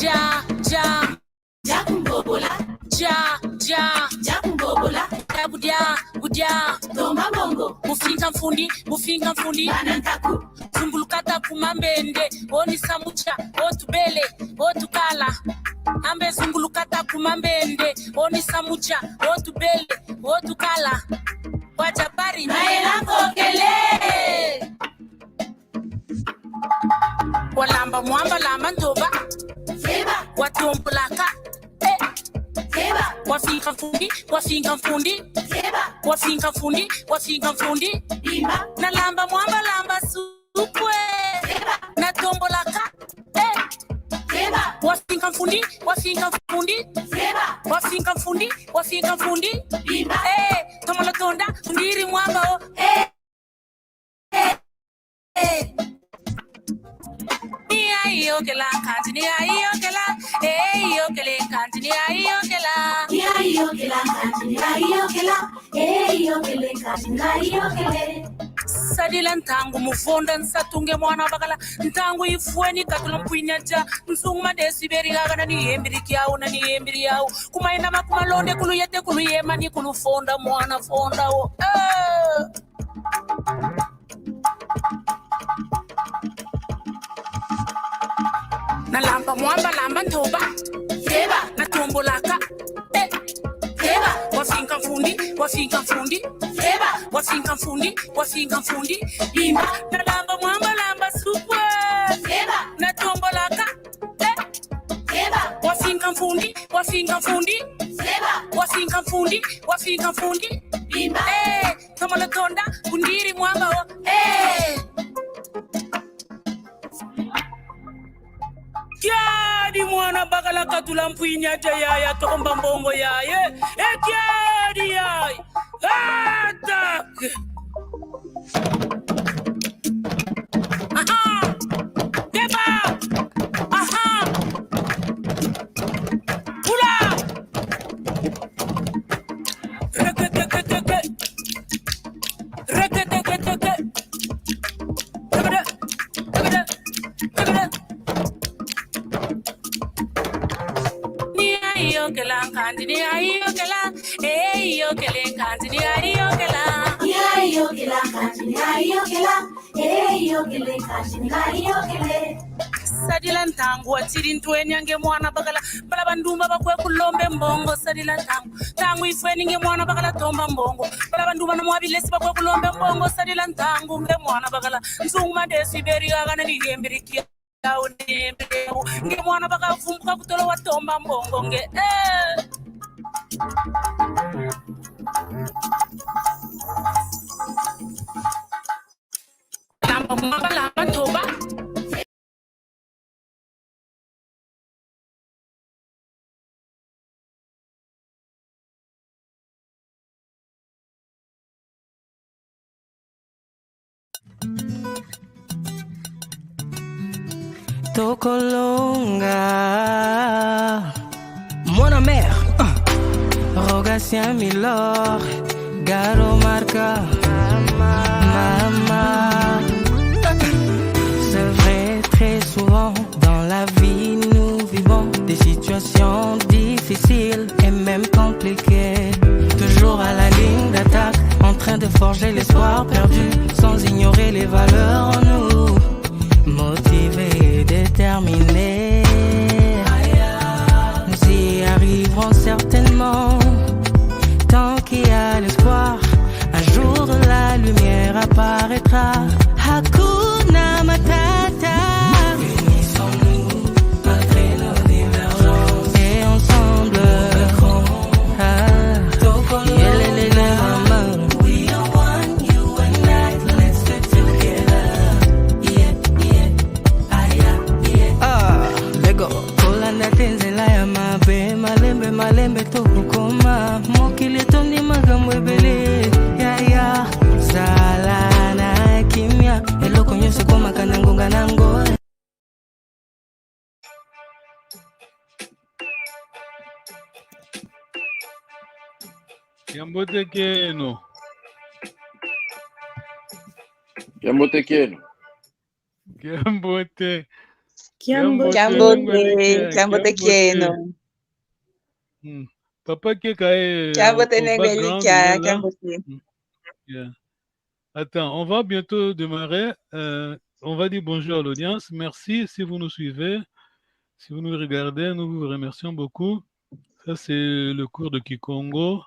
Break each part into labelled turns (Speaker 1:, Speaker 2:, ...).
Speaker 1: Ja, ja,
Speaker 2: ja kumbobola,
Speaker 1: ja, ja,
Speaker 2: ja kumbobola,
Speaker 1: budia,
Speaker 2: toma bongo,
Speaker 1: mufinga mfundi,
Speaker 2: banantaku,
Speaker 1: zumbulukata kumambende, oni samucha, otubele, otukala, ambe zumbulukata kumambende, oni samucha, otubele, otukala, wajabari,
Speaker 2: maela kokele,
Speaker 1: walamba mwamba lamba ntoba,
Speaker 2: Feba,
Speaker 1: watombulaka,
Speaker 2: Feba,
Speaker 1: wafinga mfundi,
Speaker 2: Feba,
Speaker 1: wafinga mfundi,
Speaker 2: Bimba,
Speaker 1: na lamba mwamba lamba supwe,
Speaker 2: Feba,
Speaker 1: na tombolaka,
Speaker 2: Feba,
Speaker 1: wafinga mfundi,
Speaker 2: Feba,
Speaker 1: wafinga mfundi,
Speaker 2: Bimba,
Speaker 1: tomolatonda, ndiri mwamba o, Yokela, kanti yokela, yokele, kanti yokela.
Speaker 2: Yokela, kanti yokela, kanti yokele.
Speaker 1: Sadila ntangu mufonda nsatunge mwana bakala ntangu ifueni katula mpwinyaja nsungma desiberi gagana ni yembiri kiao na ni yembiri yao kumaina makumalonde kuluyete kuluyema ni kulufonda mwana fonda o. Na lamba mwamba lamba ntoba
Speaker 2: Feba,
Speaker 1: na tombolaka
Speaker 2: Feba,
Speaker 1: wafinga mfundi
Speaker 2: Feba,
Speaker 1: wafinga mfundi
Speaker 2: Bimba,
Speaker 1: na lamba mwamba lamba supwe
Speaker 2: Feba,
Speaker 1: na tombolaka
Speaker 2: Feba,
Speaker 1: wafinga mfundi
Speaker 2: Feba,
Speaker 1: wafinga mfundi
Speaker 2: Bimba,
Speaker 1: tomolatonda kundiri mwamba o Kiadi mwana bakala katula mpwinya ya tomba mbongo yaye kiadi yaye atak aha deba aha pula reke Yokela, kanti yokela, yokele, kanti yokela.
Speaker 2: Yokela, kanti yokela, kanti yokele.
Speaker 1: Sadila ntangu watiri ntweni yange mwana bakala bala bandumba bakwe kulombe mbongo sadila ntangu ifweni nge mwana bakala tomba mbongo bala bandumba na mwabilesi bakwe kulombe mbongo sadila ntangu nge mwana bakala nzungma desiberi gagana ni yembiri kia nge mwana bakavumbuka kutola watomba mbongo nge lamba mwamba lamba ntoba
Speaker 3: Tokolonga Mona mère Rogatien Milor Garo Marca Mama C'est vrai, très souvent dans la vie nous vivons des situations difficiles et même compliquées. Toujours à la ligne d'attaque, en train de forger l'espoir perdu, sans ignorer les valeurs en nous. Motivés et déterminés, nous y arriverons certainement. Tant qu'il y a l'espoir, un jour la lumière apparaîtra. Hakuna Matata. Unissons-nous malgré nos divergences et ensemble we are one, you and I, let's stick together. Lego Kolanda tenzela ya mabe malembe tokukoma mokili tondi magambo ebele ya sala na kimia eloko nyonso ekomaka na ngonga nango.
Speaker 4: Yambote keno Kiambotekeno.
Speaker 5: Kiambote.
Speaker 6: Kiambote kieno.
Speaker 5: Papa Keka est
Speaker 6: Kiambote
Speaker 5: au background, il est là.
Speaker 6: Kiambote.
Speaker 5: Yeah. Attends, on va bientôt démarrer. On va dire bonjour à l'audience. Merci si vous nous suivez. Si vous nous regardez, nous vous remercions beaucoup. Ça, c'est le cours de Kikongo.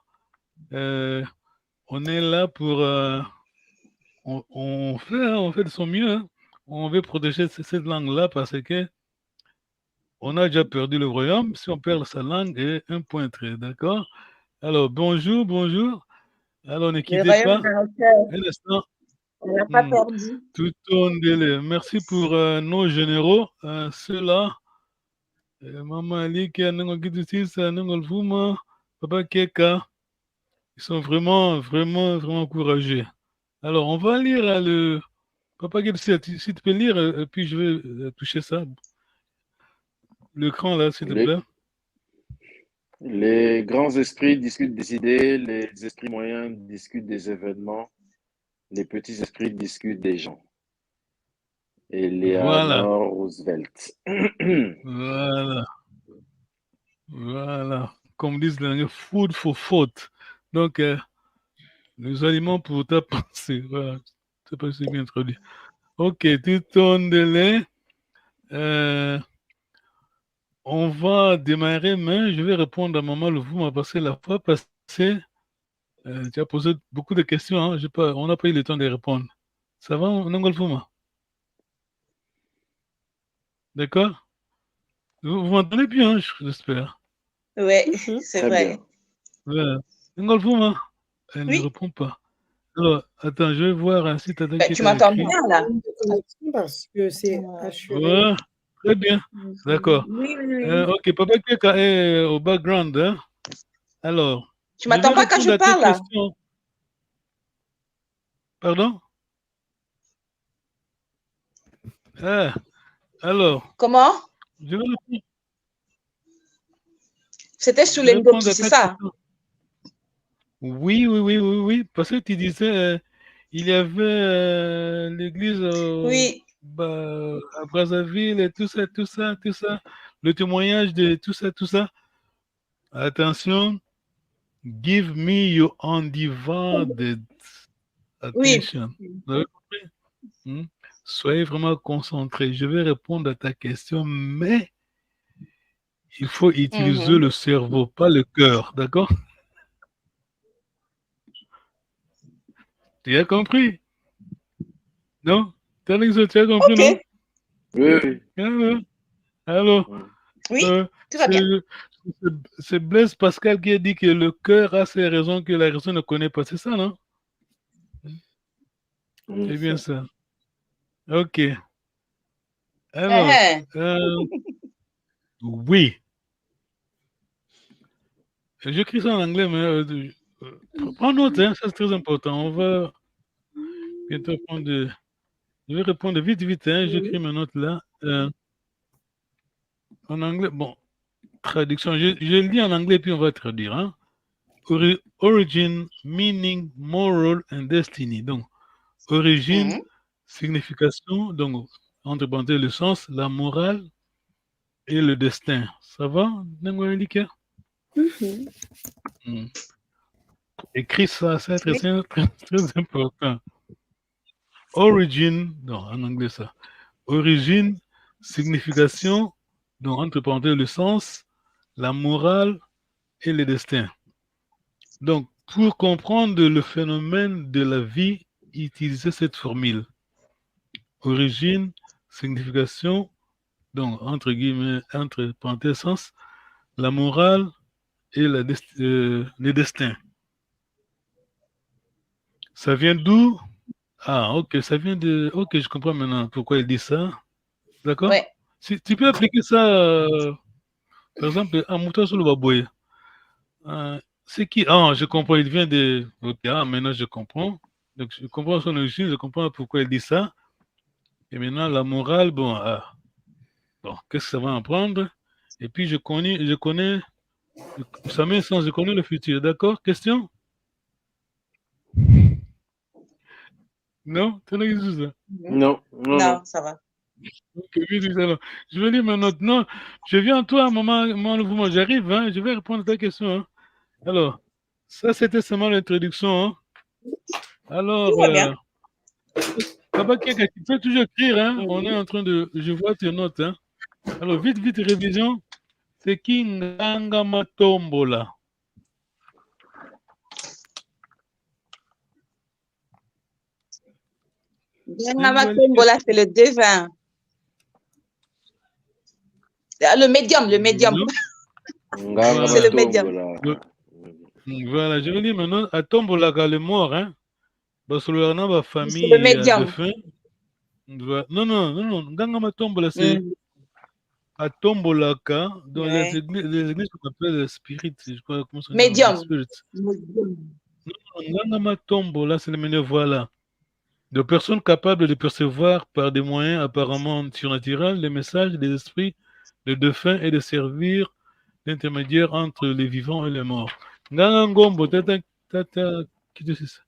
Speaker 5: On est là pour... on fait de son mieux. Hein. On veut protéger cette langue-là parce que on a déjà perdu le royaume. Si on perd sa langue, et un point très, d'accord? Alors, bonjour, bonjour. Alors, ne quittez pas. Un instant.
Speaker 6: On n'a pas perdu.
Speaker 5: Tout en délai. Merci pour nos généraux. Ceux-là. Maman Ali, Papa Keka. Ils sont vraiment, vraiment, vraiment courageux. Alors, on va lire le... Papa Keka, si tu peux lire, puis je vais toucher ça. L'écran là, s'il te plaît.
Speaker 4: Les grands esprits discutent des idées, les esprits moyens discutent des événements, les petits esprits discutent des gens. Eleanor Roosevelt.
Speaker 5: Voilà. Voilà. Comme disent les Anglais, food for thought. Donc, les aliments pour ta pensée. Voilà. Je sais pas si c'est bien traduit. Ok, tout ton délai. On va démarrer, mais je vais répondre à Maman Le Vous m'a passé la fois passée. Tu as posé beaucoup de questions. Hein? On n'a pas eu le temps de répondre. Ça va, Nangol Fouma? D'accord? Vous m'entendez bien, j'espère.
Speaker 6: Oui, c'est vrai.
Speaker 5: Nangol Fouma? Elle ne répond pas. Alors, attends, je vais voir si tu as
Speaker 6: tu m'entends bien, là?
Speaker 7: Parce que c'est
Speaker 5: ouais, très bien. D'accord.
Speaker 6: Oui.
Speaker 5: Ok, Papa Keka est au background. Hein? Alors.
Speaker 6: Tu m'entends pas quand je parle, là?
Speaker 5: Pardon? Alors.
Speaker 6: Comment?
Speaker 5: Je vais répondre.
Speaker 6: C'était sous les groupes, c'est ça?
Speaker 5: Oui. Parce que tu disais, il y avait l'église à Brazzaville et tout ça. Le témoignage de tout ça. Attention. Give me your undivided attention. Vous avez compris? Soyez vraiment concentrés. Je vais répondre à ta question, mais il faut utiliser le cerveau, pas le cœur. D'accord? Tu as compris? Non? Tu as compris, non?
Speaker 4: Oui.
Speaker 5: Alors,
Speaker 6: oui, tout va bien.
Speaker 5: C'est Blaise Pascal qui a dit que le cœur a ses raisons que la raison ne connaît pas. C'est ça, non? C'est bien ça. Ok. Alors, oui. J'écris ça en anglais, mais prends note, hein, ça c'est très important. On va bientôt prendre Je vais répondre vite, hein, j'écris mes notes là. En anglais, bon, traduction, je le dis en anglais, puis on va traduire. Hein. Origin, meaning, moral and destiny. Donc, origine, signification, donc, entre parenthèses, le sens, la morale et le destin. Ça va, Nangoualika? Écris ça, c'est très important. Origin, non, en anglais ça. Origine, signification, donc entre parenthèses, le sens, la morale et le destin. Donc, pour comprendre le phénomène de la vie, utilisez cette formule. Origine, signification, donc entre guillemets, entre parenthèses, sens, la morale et le destin. Ça vient d'où? Ah, ok, ça vient de... Ok, je comprends maintenant pourquoi il dit ça. D'accord?
Speaker 6: Ouais.
Speaker 5: Si, tu peux appliquer ça, par exemple, à Mouta Solobaboye. C'est qui? Ah, je comprends, il vient de... Ok, maintenant je comprends. Donc, je comprends son origine, je comprends pourquoi il dit ça. Et maintenant, la morale, bon, bon, qu'est-ce que ça va en prendre? Et puis, je connais, ça met sens, je connais le futur. D'accord? Question? Non, tu n'as pas ça.
Speaker 4: Non, non, non.
Speaker 6: Ça va.
Speaker 5: Ok, oui, alors, je vais lire mes notes. Non, je viens à toi, maman, j'arrive, hein, je vais répondre à ta question. Hein. Alors, ça, c'était seulement l'introduction. Hein. Alors, Kabakeka, tu peux toujours écrire, hein? On est en train de... Je vois tes notes, hein? Alors, vite, révision. C'est qui Nganga Matombola?
Speaker 6: Nganga Matombola, c'est le devin. Le médium. C'est le médium.
Speaker 5: Voilà, je vais dire maintenant, à Tombola, le mort, hein? Parce que le famille
Speaker 6: le médium.
Speaker 5: Non. Nganga Matombola, c'est à Tombolaka, dans les églises qu'on appelle spirit, je crois, comment ça s'appelle?
Speaker 6: Médium.
Speaker 5: Nganga Matombola, c'est le médium, voilà. De personnes capables de percevoir par des moyens apparemment surnaturels les messages des esprits de défunts et de servir d'intermédiaire entre les vivants et les morts. Nganga Ngombo, tata, qui te dit ça?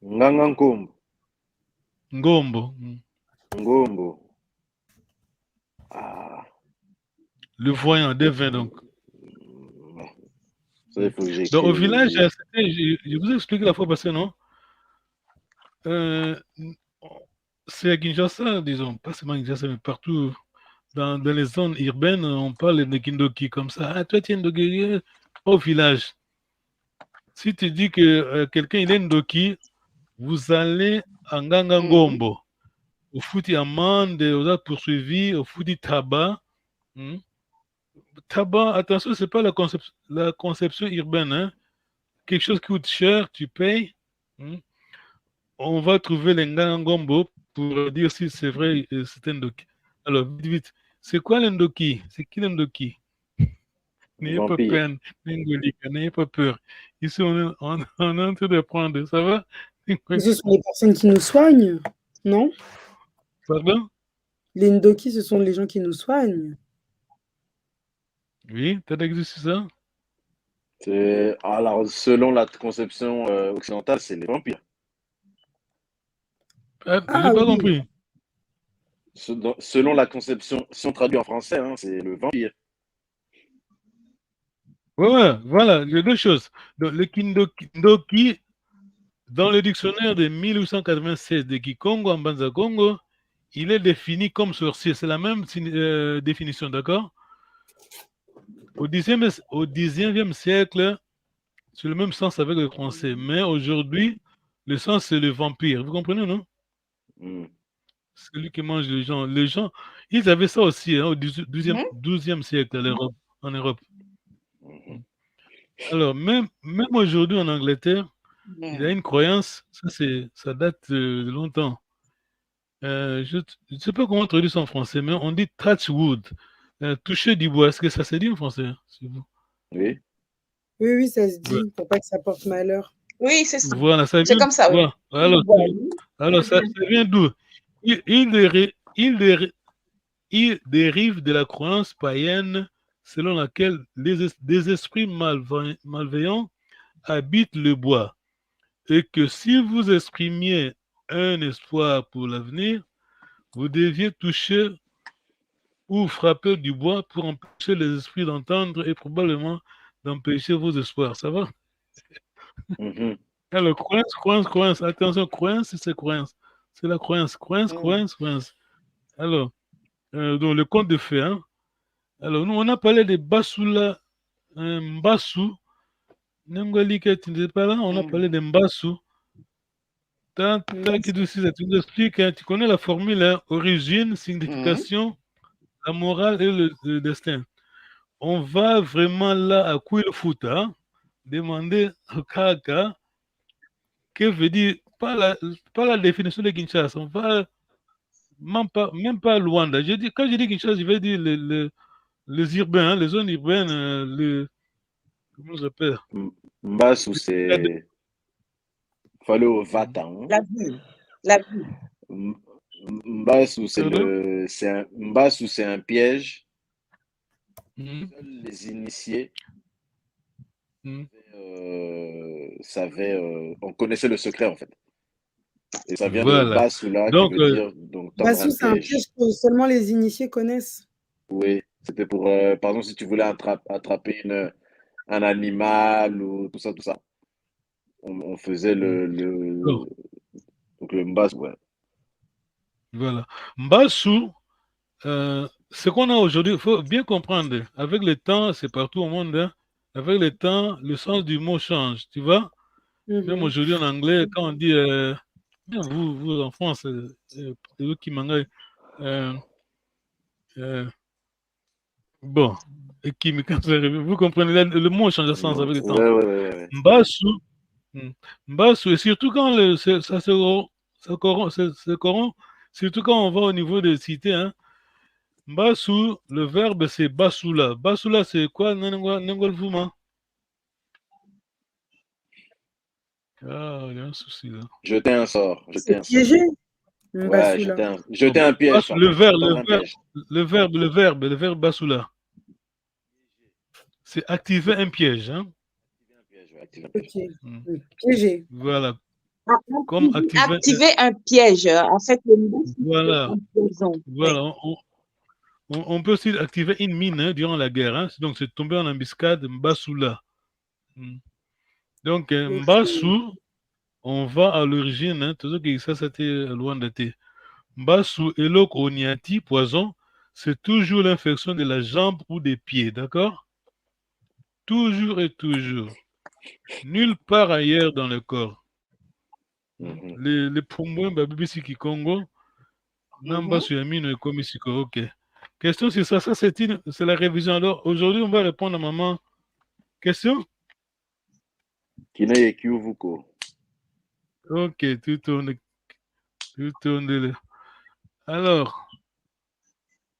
Speaker 4: Nganga Ngombo.
Speaker 5: Ngombo.
Speaker 4: Ah.
Speaker 5: Le voyant, devin donc.
Speaker 4: Ça, il faut que j'écrive.
Speaker 5: Donc au village, je vous ai expliqué la fois passée, non? C'est à Kinshasa, disons, pas seulement à Kinshasa, mais partout dans les zones urbaines, on parle de Kindoki comme ça. Ah, toi, tu es Ndoki au village. Si tu dis que quelqu'un il est Ndoki, vous allez à Nganga Ngombo. Au fouti amande, vous êtes poursuivi, au fouti tabac. Tabac, attention, c'est pas la conception urbaine. Hein? Quelque chose qui coûte cher, tu payes. On va trouver les Ngangombo pour dire si c'est vrai, c'est un Ndoki. Alors, vite. C'est quoi l'Ndoki? C'est qui l'Ndoki? N'ayez pas peur, n'ayez pas peur. Ici, on est en train de prendre, ça va?
Speaker 7: Ce sont les personnes qui nous soignent, non?
Speaker 5: Pardon?
Speaker 7: Les Ndoki, ce sont les gens qui nous soignent.
Speaker 5: Oui, t'as existé ça?
Speaker 4: Alors, selon la conception occidentale, c'est les vampires.
Speaker 5: Je n'ai pas compris.
Speaker 4: Selon la conception, si on traduit en français, hein, c'est le vampire.
Speaker 5: Ouais, voilà, les deux choses. Donc, le Kindoki, dans le dictionnaire de 1896 de Kikongo en Banza Congo, il est défini comme sorcier. C'est la même définition, d'accord? Au 19e siècle, c'est le même sens avec le français. Mais aujourd'hui, le sens, c'est le vampire. Vous comprenez, non? Celui qui mange les gens. Les gens, ils avaient ça aussi hein, au 12e siècle en Europe. Alors, même aujourd'hui en Angleterre, il y a une croyance, ça date de longtemps. Je ne sais pas comment traduire ça en français, mais on dit touch wood, toucher du bois. Est-ce que ça se dit en français?
Speaker 4: Oui.
Speaker 7: Oui, ça se dit, pour pas que ça porte malheur.
Speaker 6: Oui, c'est ça.
Speaker 5: Voilà, ça vient,
Speaker 6: c'est comme ça, oui.
Speaker 5: Alors ça vient d'où? Il dérive de la croyance païenne selon laquelle des esprits malveillants habitent le bois et que si vous exprimiez un espoir pour l'avenir, vous deviez toucher ou frapper du bois pour empêcher les esprits d'entendre et probablement d'empêcher vos espoirs. Ça va? Alors, croyance. Attention, croyance, c'est croyance. C'est la croyance. Croyance. Alors, dans le conte de fées, hein? Alors, nous, on a parlé de Bassoula, Mbassou. Nengolika, tu n'es pas là? On a parlé de Mbassou. Tu nous expliques, hein, tu connais la formule, hein? Origine, signification, la morale et le destin. On va vraiment là à couille le foot, hein? Demander au Kaka que veut dire, pas la définition de Kinshasa, on va même pas Luanda. Quand je dis Kinshasa, je vais dire les urbains, hein, les zones urbaines, comment ça s'appelle?
Speaker 4: Mbassou, c'est... Fallait au Vatan.
Speaker 6: La vue.
Speaker 4: Mbassou, c'est un piège. Les initiés on connaissait le secret, en fait. Et ça vient de
Speaker 5: Voilà.
Speaker 4: Basula, qui
Speaker 5: Donc,
Speaker 4: veut dire donc tendre
Speaker 7: Bassou,
Speaker 4: un
Speaker 7: c'est un
Speaker 4: piège.
Speaker 7: piège que seulement les initiés connaissent.
Speaker 4: Oui, c'était pour, par exemple, si tu voulais attraper un animal ou tout ça. On faisait
Speaker 5: donc,
Speaker 4: donc le Mbassou, ouais.
Speaker 5: voilà. Mbassou, ce qu'on a aujourd'hui, il faut bien comprendre, avec le temps, c'est partout au monde, hein, avec le temps, le sens du mot change, tu vois. Même aujourd'hui en anglais, quand on dit, vous en France, c'est vous qui mangez, bon, et qui me quand vous comprenez, le mot change de sens avec le temps.
Speaker 4: Ouais.
Speaker 5: Mbassou, Mbassou, et surtout quand ça se corrompt, surtout quand on va au niveau des cités, hein. Mbassou, le verbe c'est bassoula. Bassoula, c'est quoi? Nengolfuma. Ah, il y a un souci là.
Speaker 4: Jeter un sort.
Speaker 7: C'est piégé.
Speaker 4: Ouais,
Speaker 7: Bassoula.
Speaker 4: jeter un piège,
Speaker 5: Le
Speaker 4: pardon.
Speaker 5: verbe,
Speaker 4: Tendre un piège.
Speaker 5: le verbe bassoula. C'est activer un piège, hein.
Speaker 4: Activer un piège.
Speaker 7: Ok. Piégé.
Speaker 5: Voilà. Comme activer.
Speaker 6: Activer un piège. En fait, le mot,
Speaker 5: Voilà.
Speaker 6: c'est un poison.
Speaker 5: Voilà. On peut aussi activer une mine, hein, durant la guerre, hein. Donc, c'est tomber en embuscade, Mbasoula. Donc, Mbassou, on va à l'origine, hein, tout ce qui ça, c'était loin d'été. Mbassou et l'oconiati, poison, c'est toujours l'infection de la jambe ou des pieds, d'accord? Toujours et toujours. Nulle part ailleurs dans le corps. Les poumons, BBC qui Congo, Nambassou Yamino et Komisiko, ok. Question sur ça, c'est la révision. Alors, aujourd'hui, on va répondre à maman. Question?
Speaker 4: Kine et Kyuvuko.
Speaker 5: Ok, tout tourne. Alors,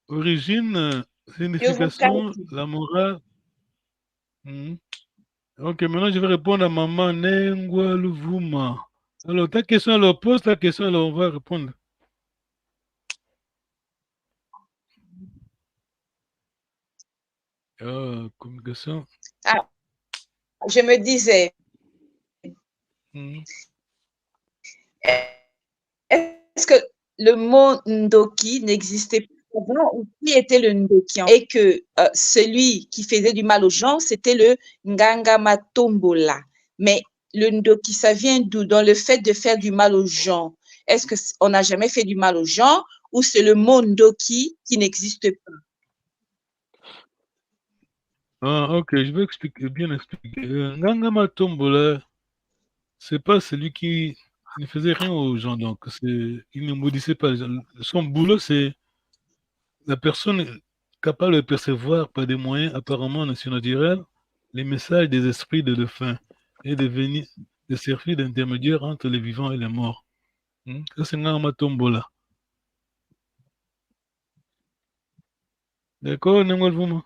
Speaker 5: origine, signification, la morale. Ok, maintenant je vais répondre à maman Nengwa Luvuma. Alors, ta question, alors pose ta question, alors on va répondre. Communication.
Speaker 6: Ah, je me disais, est-ce que le mot Ndoki n'existait pas avant ou qui était le Ndoki? Et que celui qui faisait du mal aux gens, c'était le Nganga Matombola. Mais le Ndoki, ça vient d'où? Dans le fait de faire du mal aux gens. Est-ce qu'on n'a jamais fait du mal aux gens ou c'est le mot Ndoki qui n'existe pas?
Speaker 5: Ah, ok, je vais bien expliquer. Nganga Matombola, c'est pas celui qui ne faisait rien aux gens, donc il ne maudissait pas les gens. Son boulot, c'est la personne capable de percevoir par des moyens apparemment naturels les messages des esprits de défunts et de servir d'intermédiaire entre les vivants et les morts. Ça, c'est Nganga Matombola. D'accord, Nengolvuma?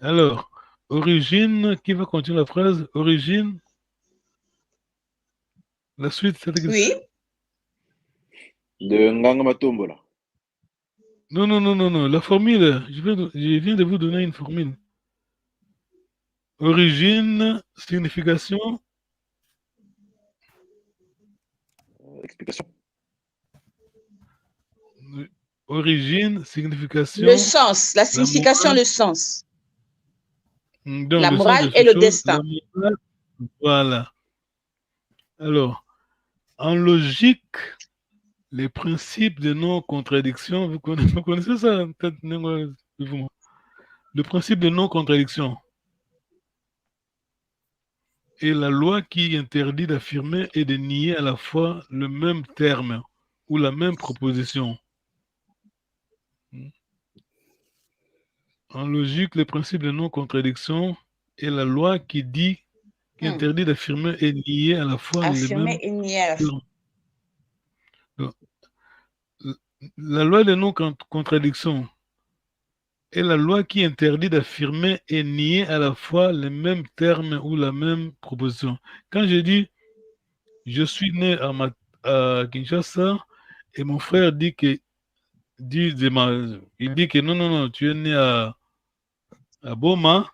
Speaker 5: Alors, origine, qui va continuer la phrase? Origine, la suite, c'est
Speaker 6: Oui.
Speaker 4: De Nganga Matombola.
Speaker 5: Non, la formule, je viens de vous donner une formule. Origine, signification.
Speaker 4: Explication.
Speaker 5: Origine, signification.
Speaker 6: Le sens, la signification, le sens.
Speaker 5: Donc,
Speaker 6: la morale et le destin.
Speaker 5: Voilà. Alors, en logique, les principes de non-contradiction, vous connaissez ça? Le principe de non-contradiction est la loi qui interdit d'affirmer et de nier à la fois le même terme ou la même proposition. En logique, le principe de non-contradiction est la loi qui interdit d'affirmer et nier à la fois le même terme. La loi de non-contradiction est la loi qui interdit d'affirmer et nier à la fois les mêmes termes ou la même proposition. Quand je dis je suis né à Kinshasa et mon frère dit que non, tu es né à Boma.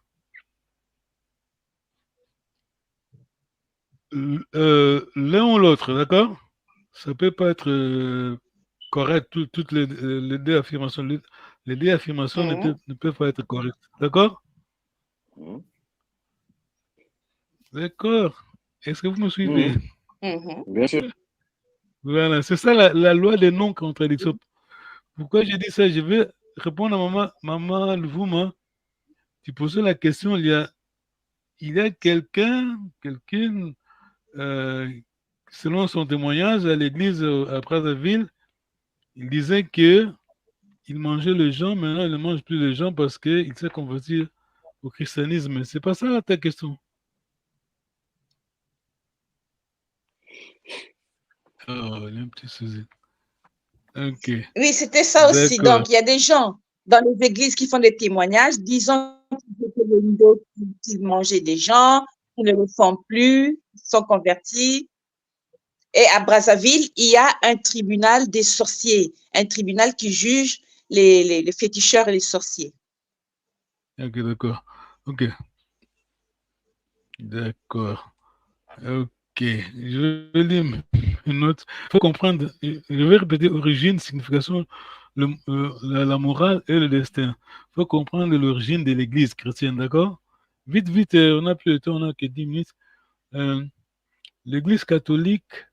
Speaker 5: l'un ou l'autre, d'accord? Ça ne peut pas être correct, toutes les deux affirmations. Les deux affirmations ne peuvent pas être correctes, d'accord? D'accord. Est-ce que vous me suivez?
Speaker 4: Bien sûr.
Speaker 5: Voilà, c'est ça la loi des non-contradictions. Pourquoi j'ai dit ça? Je vais répondre à maman Lvouma. Tu posais la question, il y a quelqu'un, selon son témoignage à l'église à Brazzaville, il disait que il mangeait les gens, maintenant il ne mange plus les gens parce qu'il s'est converti au christianisme. C'est pas ça ta question? Oh, il y a un petit souci. Ok.
Speaker 6: Oui, c'était ça aussi. Donc, il y a des gens dans les églises qui font des témoignages disant qu'ils mangeaient des gens, qu'ils ne le font plus, ils sont convertis. Et à Brazzaville, il y a un tribunal des sorciers, un tribunal qui juge les féticheurs et les sorciers.
Speaker 5: Ok, d'accord. Ok. D'accord. Ok. Je vais lire une note. Il faut comprendre. Je vais répéter origine, signification, la morale et le destin. Il faut comprendre l'origine de l'Église chrétienne, d'accord? Vite, vite, on n'a plus le temps, on n'a que 10 minutes. L'Église catholique,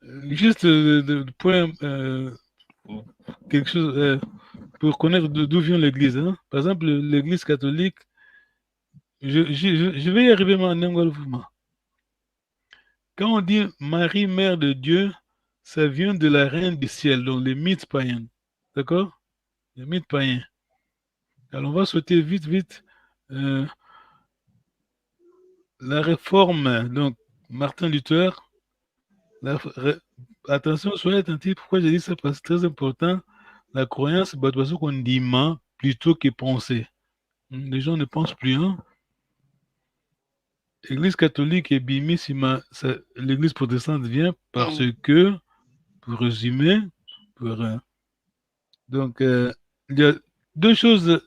Speaker 5: juste de point, quelque chose pour connaître d'où vient l'Église. Hein? Par exemple, l'Église catholique, je vais y arriver maintenant. Quand on dit Marie, Mère de Dieu, ça vient de la Reine du ciel, donc les mythes païens. D'accord? Les mythes païens. Alors on va sauter vite, vite. La réforme, donc Martin Luther. Attention, soyez attentifs. Pourquoi j'ai dit ça? Parce que c'est très important. La croyance, c'est parce qu'on dit plutôt que penser. Les gens ne pensent plus. Hein? L'Église catholique est bimissima. L'Église protestante vient parce que, pour résumer, donc, il y a deux choses.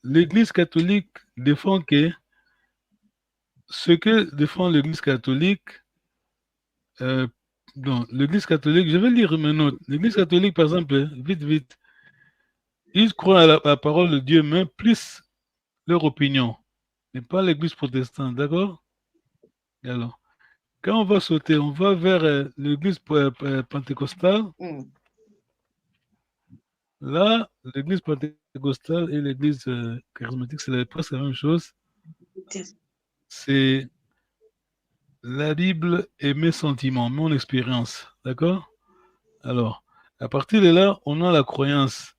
Speaker 5: L'Église catholique défend que ce que défend l'Église catholique, l'Église catholique, je vais lire mes notes. L'Église catholique, par exemple, vite, vite, ils croient à la parole de Dieu, mais plus leur opinion, mais pas l'Église protestante, d'accord? Alors, quand on va sauter, on va vers l'Église pentecostale. Là, l'Église pentecostale et l'Église charismatique, c'est presque la même chose. C'est la Bible et mes sentiments, mon expérience, d'accord? Alors, à partir de là, on a la croyance.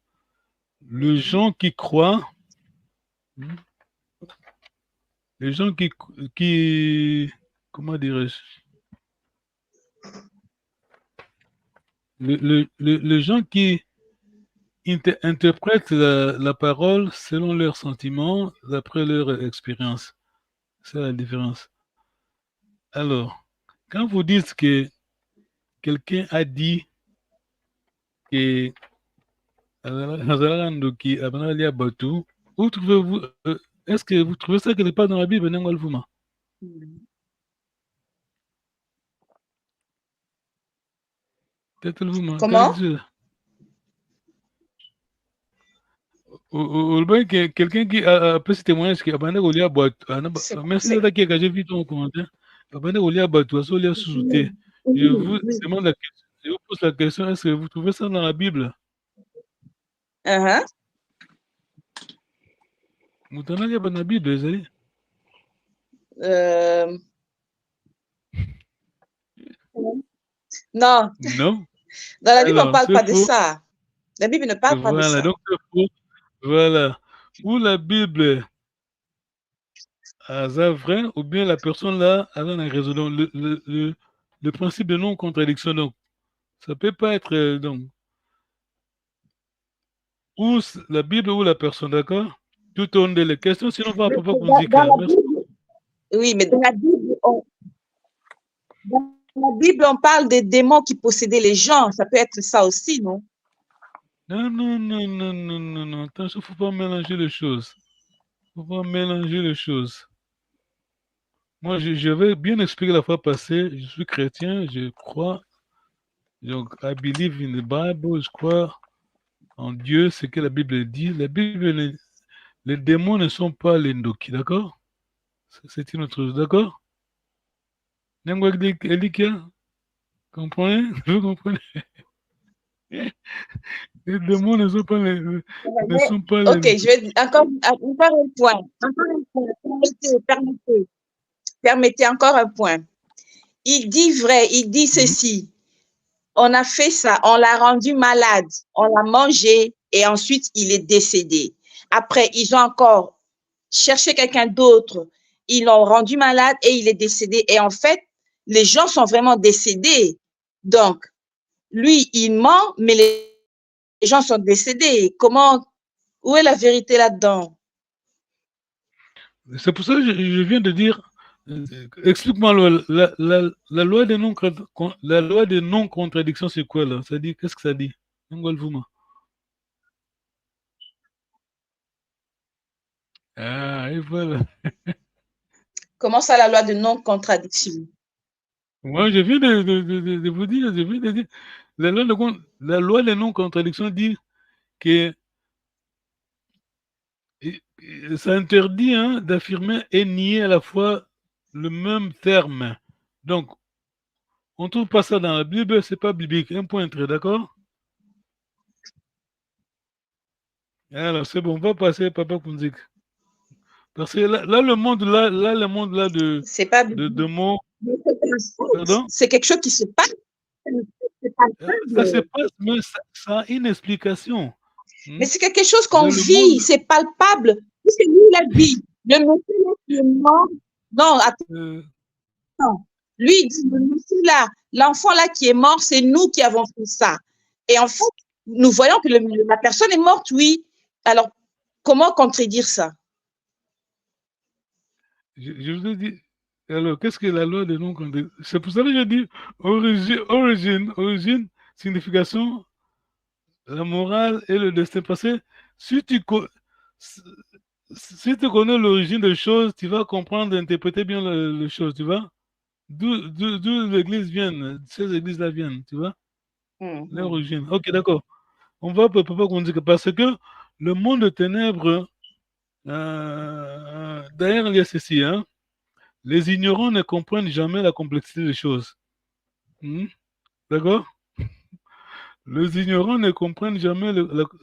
Speaker 5: Les gens qui croient, les gens comment dirais-je? Les gens qui interprètent la parole selon leurs sentiments, d'après leur expérience. C'est la différence. Alors, quand vous dites que quelqu'un a dit que où trouvez-vous, est-ce que vous trouvez ça quelque part dans la Bible, Nengalfuma?
Speaker 6: Comment?
Speaker 5: Quelqu'un qui a fait ce témoignage qui a bandé au lia boîte. Merci d'être qui a vu ton commentaire. A bandé au lia boîte, ou lia sous-souté. Je vous demande la question. Je vous pose la question, est-ce que vous trouvez ça dans la Bible? Moutana lia dans la Bible, les amis.
Speaker 6: Non.
Speaker 5: Non.
Speaker 6: Dans la Bible, on ne parle pas de ça. La Bible ne parle pas de ça.
Speaker 5: Donc, voilà. Ou la Bible a vrai, ou bien la personne là a un raison. Le principe de non-contradiction, donc, ça ne peut pas être donc, ou la Bible ou la personne, d'accord? Tout au long des questions, sinon on va pas vous dire.
Speaker 6: Oui, mais dans la Bible, on parle des démons qui possédaient les gens. Ça peut être ça aussi, non?
Speaker 5: Non. Attention, il ne faut pas mélanger les choses. Il ne faut pas mélanger les choses. Moi, j'avais bien expliqué la fois passée, je suis chrétien, je crois, donc, I believe in the Bible, je crois en Dieu, ce que la Bible dit. La Bible, les démons ne sont pas les Ndoki, d'accord? C'est une autre chose, d'accord? Nengwa Elikia, comprenez? Vous comprenez? Les démons ne sont pas les... Ne sont pas
Speaker 6: Ok,
Speaker 5: les...
Speaker 6: je vais encore un point. Permettez encore un point. Il dit vrai, il dit ceci. On a fait ça, on l'a rendu malade, on l'a mangé et ensuite il est décédé. Après, ils ont encore cherché quelqu'un d'autre, ils l'ont rendu malade et il est décédé. Et en fait, les gens sont vraiment décédés. Donc, lui, il ment, mais les gens sont décédés. Comment, où est la vérité là-dedans?
Speaker 5: C'est pour ça que je viens de dire, explique-moi la loi des non-contradictions, c'est quoi là? Ça dit, qu'est-ce que ça dit? Ah, et voilà.
Speaker 6: Comment ça, la loi de non-contradiction?
Speaker 5: Moi, je viens de vous dire, la loi des non-contradictions dit que ça interdit d'affirmer et nier à la fois le même terme. Donc, on ne trouve pas ça dans la Bible, c'est pas biblique. Un point très, d'accord? Alors, c'est bon, on va passer Papa Kunzik. Parce que là, le monde là
Speaker 6: c'est pas
Speaker 5: de mots.
Speaker 6: C'est quelque chose qui se passe.
Speaker 5: Ça se passe, mais ça a une explication.
Speaker 6: Mais c'est quelque chose qu'on vit, c'est palpable. C'est lui, il a dit. Le monsieur là qui est mort. Non, attends. Lui, il dit, le monsieur là, l'enfant là qui est mort, c'est nous qui avons fait ça. Et en fait, nous voyons que la personne est morte, oui. Alors, comment contredire ça?
Speaker 5: Je vous ai dit, alors, qu'est-ce que la loi de non-contradiction? C'est pour ça que je dis origine, signification, la morale et le destin. Parce que si tu connais l'origine des choses, tu vas comprendre, interpréter bien les choses, tu vois? D'où l'église vient, ces églises-là viennent, tu vois? L'origine. Ok, d'accord. On va pas qu'on dise que parce que le monde de ténèbres, d'ailleurs, il y a ceci, les ignorants ne comprennent jamais la complexité des choses. D'accord? Les ignorants ne comprennent jamais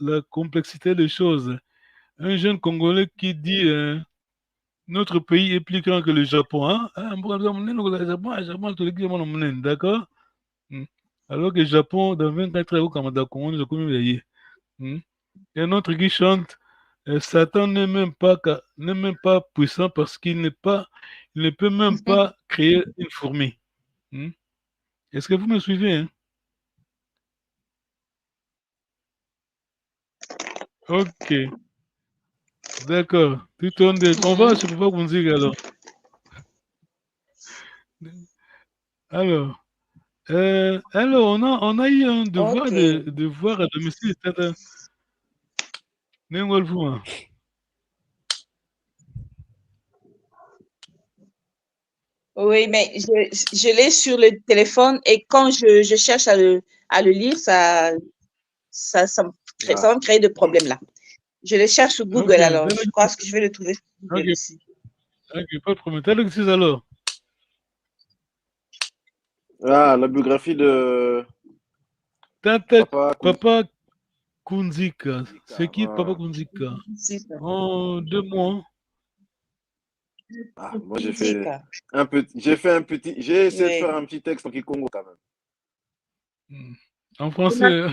Speaker 5: la complexité des choses. Un jeune Congolais qui dit notre pays est plus grand que le Japon. D'accord? Alors que le Japon, dans 24 heures, comme il y a un autre qui chante Satan n'est même pas puissant parce qu'il ne peut même pas créer une fourmi. Est-ce que vous me suivez? Ok. D'accord. On va sur Papa Kunzik alors. Alors, on a eu un devoir de voir à domicile.
Speaker 6: Oui, mais je l'ai sur le téléphone et quand je cherche à le lire, ça va me créer de problèmes là. Je le cherche sur Google alors. Je crois que je vais le trouver sur Google aussi.
Speaker 5: Ok, pas de problème. T'as le alors?
Speaker 4: Ah, la biographie de
Speaker 5: Papa Kunzika. C'est qui Papa Kunzika? En 2 mois.
Speaker 4: Ah, moi j'ai fait un petit, j'ai essayé de faire un petit texte en Kikongo quand même.
Speaker 5: En français.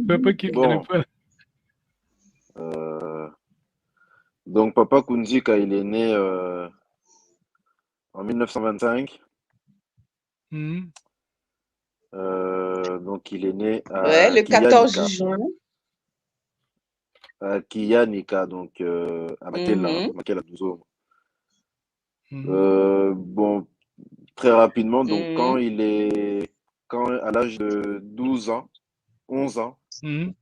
Speaker 5: Papa qui connaît pas.
Speaker 4: Donc Papa Kunzika, il est né en 1925. Donc il est né à
Speaker 6: le 14 juin.
Speaker 4: À Kiyanika, donc à Makela Douzo. Bon, très rapidement, donc quand à l'âge de 12 ans, 11 ans, lui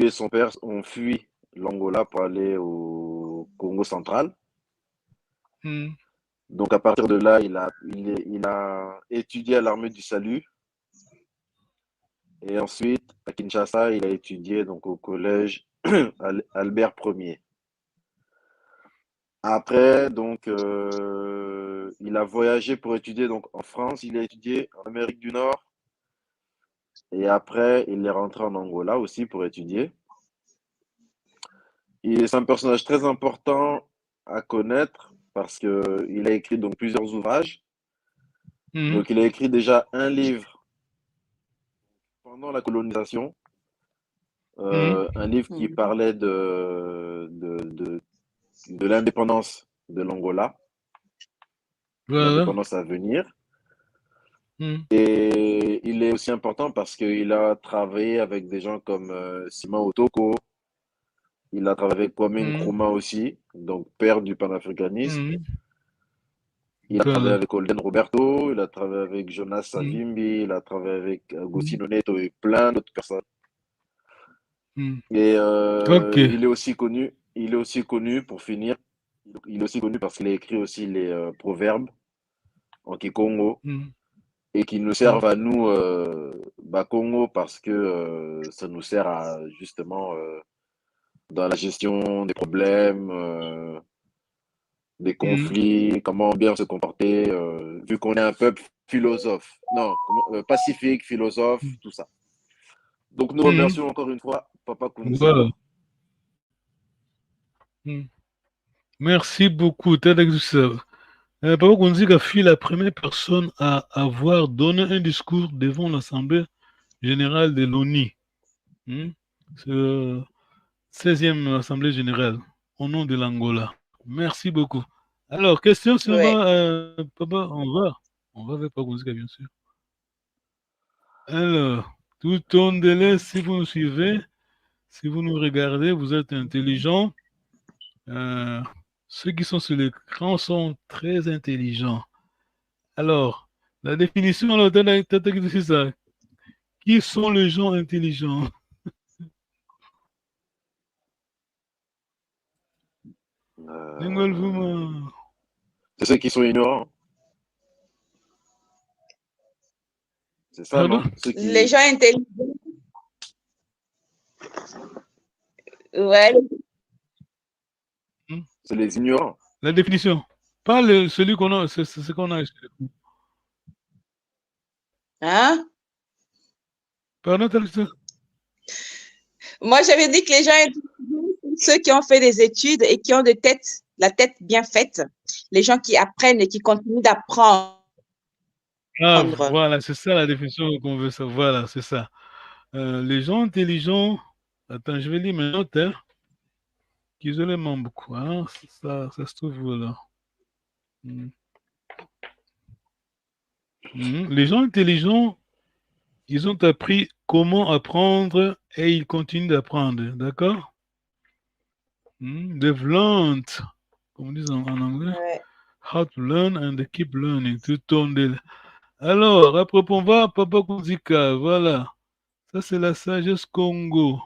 Speaker 4: et son père ont fui l'Angola pour aller au Congo central. Donc à partir de là, il a étudié à l'Armée du Salut. Et ensuite, à Kinshasa, il a étudié donc, au collège Albert Ier. Après, donc, il a voyagé pour étudier donc, en France, il a étudié en Amérique du Nord. Et après, il est rentré en Angola aussi pour étudier. C'est un personnage très important à connaître parce qu'il a écrit donc, plusieurs ouvrages. Donc, il a écrit déjà un livre pendant la colonisation, un livre qui parlait de l'indépendance de l'Angola, l'indépendance à venir. Et il est aussi important parce qu'il a travaillé avec des gens comme Simon Otoko, il a travaillé avec Kwame Nkrumah aussi, donc père du panafricanisme. Il a travaillé avec Holden Roberto, il a travaillé avec Jonas Savimbi, il a travaillé avec Agostino Neto et plein d'autres personnes. Et il est aussi connu, pour finir, il est aussi connu parce qu'il a écrit aussi les proverbes en Kikongo et qui nous servent à nous, Congo, parce que ça nous sert à justement dans la gestion des problèmes, des conflits, comment bien se comporter, vu qu'on est un peuple philosophe, pacifique, philosophe, tout ça. Donc nous remercions encore une fois Papa Kunzika.
Speaker 5: Voilà. Merci beaucoup. Papa Kunzika fut la première personne à avoir donné un discours devant l'Assemblée générale de l'ONU. C'est la 16e Assemblée générale au nom de l'Angola. Merci beaucoup. Alors, question suivante, Papa, on va vers Papa Kunzika, bien sûr. Alors, tout ton délai, si vous nous suivez, si vous nous regardez, vous êtes intelligents. Ceux qui sont sur l'écran sont très intelligents. Alors, la définition, c'est ça. Qui sont les gens intelligents?
Speaker 4: C'est ceux qui sont ignorants. C'est ça, non?
Speaker 6: Les gens intelligents. Ouais.
Speaker 4: C'est les ignorants.
Speaker 5: La définition. Pas celui qu'on a, c'est ce qu'on a.
Speaker 6: Hein?
Speaker 5: Pardon,
Speaker 6: moi, j'avais dit que les gens intelligents, ceux qui ont fait des études et qui ont la tête bien faite, les gens qui apprennent et qui continuent d'apprendre.
Speaker 5: Ah, voilà, c'est ça la définition qu'on veut savoir. Voilà, c'est ça. Les gens intelligents, attends, je vais lire mes notes, qu'isolement beaucoup, hein, ça se trouve là. Les gens intelligents, ils ont appris comment apprendre et ils continuent d'apprendre, d'accord? They've learned, comme on dit en anglais, how to learn and they keep learning. Tout tourne. Alors, à propos, on va Papa Kunzika, voilà. Ça, c'est la sagesse Congo.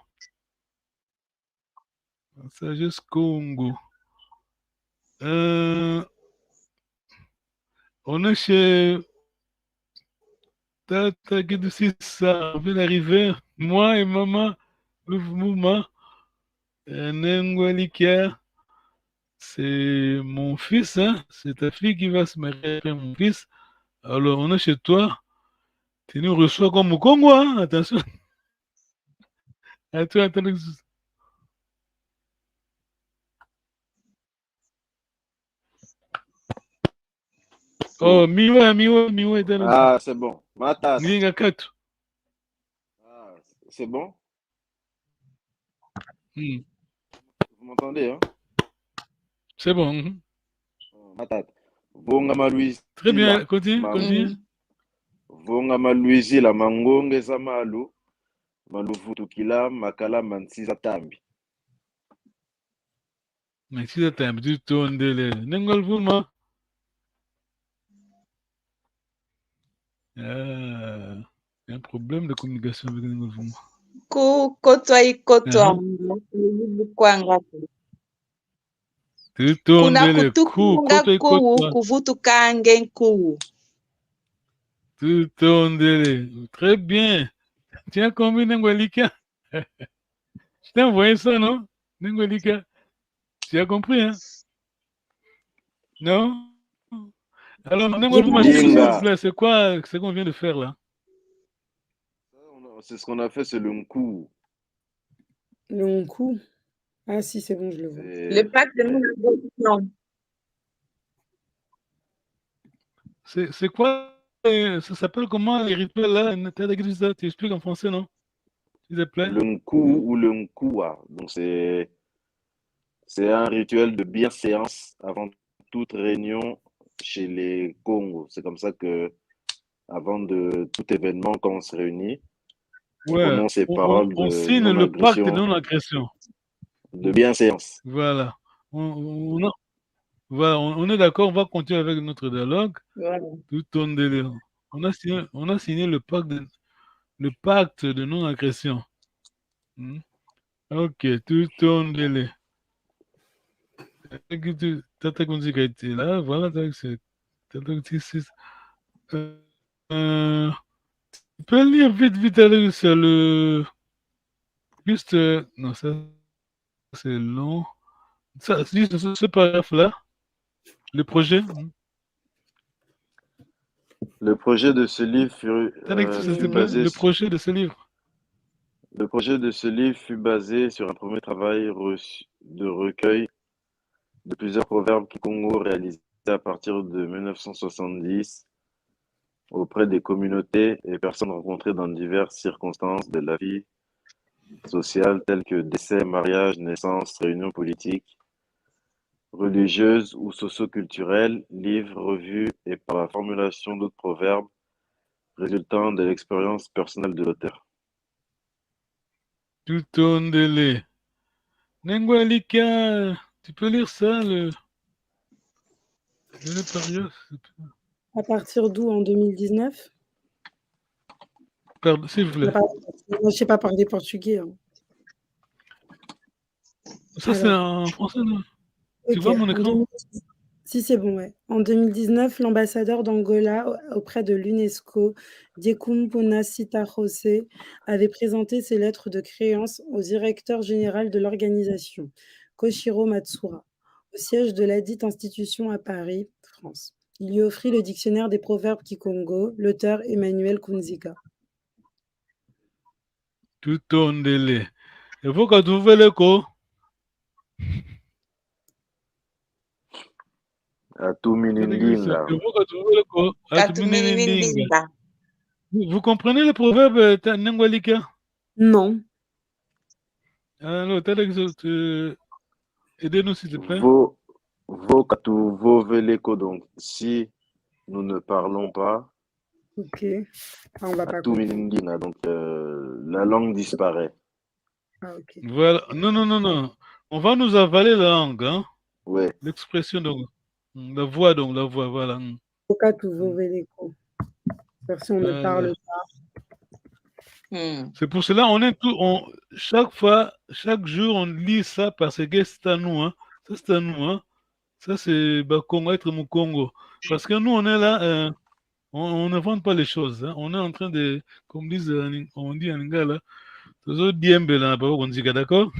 Speaker 5: La sagesse Congo. On est chez Tata Guédoussi, ça, on vient d'arriver. Moi et maman, le mouvement. Nengwalikia, c'est mon fils, hein? C'est ta fille qui va se marier avec mon fils. Alors, on est chez toi. Tu nous reçois comme au Congo, hein? Attention. Attends. Oh, Miwa.
Speaker 4: Ah, c'est bon. Matas.
Speaker 5: Ah,
Speaker 4: c'est bon? Vous m'entendez, hein?
Speaker 5: C'est bon.
Speaker 4: Matat. Vongama Louise.
Speaker 5: Très bien, continue.
Speaker 4: Vongama Louise, la mangonge samalu. Malufutukila makala mansiza tambi.
Speaker 5: Mansiza tambi, tu tondele. Nengol vuma. Il y a un problème de communication avec Nengol vuma. Tutondele
Speaker 6: kunakutukunga kuwu kuvutukange nkuwu.
Speaker 5: Tutondele. Très bien. Tu as compris, Nengwelika? Je t'ai envoyé ça, non? Nengwelika? Tu as compris, hein? Non? Alors, Nengwelika, c'est quoi ce qu'on vient de faire là?
Speaker 4: C'est ce qu'on a fait, c'est le Nkou.
Speaker 7: Le Nkou? Ah si, c'est bon, je le vois.
Speaker 6: Le pacte de non.
Speaker 5: C'est quoi? Ça s'appelle comment les rituels là? Tu expliques en français, non? S'il te plaît.
Speaker 4: Le Nkou ou le Nkoua. Donc c'est un rituel de bienséance avant toute réunion chez les Congos. C'est comme ça que avant de tout événement, quand on se réunit,
Speaker 5: ouais,
Speaker 4: on prononce ces paroles
Speaker 5: on signe le pacte de non-agression. De
Speaker 4: bienséance.
Speaker 5: Voilà. On est d'accord, on va continuer avec notre dialogue.
Speaker 6: Voilà.
Speaker 5: Tout ton délire. On a signé le pacte de non-agression. Ok, tout ton délire. Tata Kunzika était là, voilà. Tu peux lire vite sur le. Juste. Non, ça c'est long. Ça, ce paragraphe-là. Le projet.
Speaker 4: Le projet de ce livre fut basé.
Speaker 5: Le projet de ce livre.
Speaker 4: Le projet de ce livre fut basé sur un premier travail de recueil de plusieurs proverbes Kikongo réalisés à partir de 1970 auprès des communautés et personnes rencontrées dans diverses circonstances de la vie sociale telles que décès, mariage, naissance, réunions politiques, religieuses ou socio-culturelles, livres, revues et par la formulation d'autres proverbes résultant de l'expérience personnelle de l'auteur.
Speaker 5: Tout ton délai. Nengwalika, tu peux lire ça,
Speaker 7: À partir d'où, en 2019?
Speaker 5: S'il vous plaît.
Speaker 7: Moi, je ne sais pas parler portugais. Hein.
Speaker 5: Ça, c'est en français, non? Okay. Tu vois mon écran?
Speaker 7: Si, c'est bon, ouais. En 2019, l'ambassadeur d'Angola auprès de l'UNESCO, Diekum Sita José, avait présenté ses lettres de créance au directeur général de l'organisation, Koshiro Matsura, au siège de ladite institution à Paris, France. Il lui offrit le dictionnaire des proverbes Kikongo, l'auteur Emmanuel Kunzika.
Speaker 5: Tout ton délai. Il faut que tu ouvres l'écho. Vous comprenez le proverbe Nengwalika?
Speaker 7: Non.
Speaker 5: Alors, aidez-nous s'il te plaît.
Speaker 4: Donc, si nous ne parlons pas,
Speaker 7: ok. On va pas
Speaker 4: donc la langue disparaît.
Speaker 7: Ah, ok.
Speaker 5: Voilà. Non. On va nous avaler la langue, hein?
Speaker 4: Ouais.
Speaker 5: L'expression donc. La voix, voilà.
Speaker 7: Si on ne parle pas.
Speaker 5: C'est pour cela chaque jour, on lit ça parce que c'est à nous. Hein. Ça, c'est à nous. Hein. Ça, c'est Congo, être mon Congo. Parce que nous, on est là, on n'invente pas les choses. Hein. On est en train de, comme on dit en Ngala, d'accord?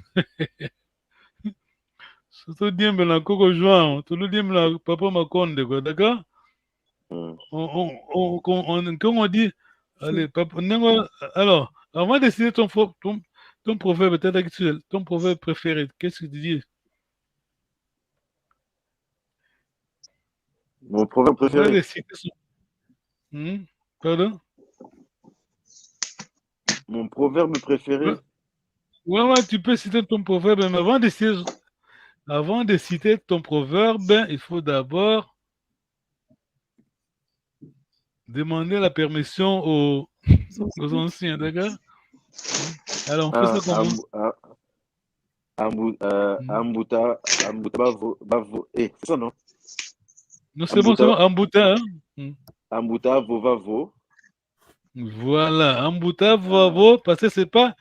Speaker 5: Surtout Diembe la Coco Joan, tout le Diembe la Papa Makonde, d'accord? Quand on dit, allez, papa, alors, avant de citer ton proverbe, peut-être ton proverbe préféré, qu'est-ce que tu dis?
Speaker 4: Mon proverbe préféré.
Speaker 5: Pardon?
Speaker 4: Mon proverbe préféré.
Speaker 5: Ouais, tu peux citer ton proverbe, mais avant de citer ton proverbe, il faut d'abord demander la permission aux anciens, d'accord? Alors, on fait ça comment?
Speaker 4: Ambuta bavo. C'est ça, non?
Speaker 5: Non, c'est bon, Ambuta. Hein?
Speaker 4: Ambuta vovavo.
Speaker 5: Voilà, Ambuta vovavo, parce que c'est pas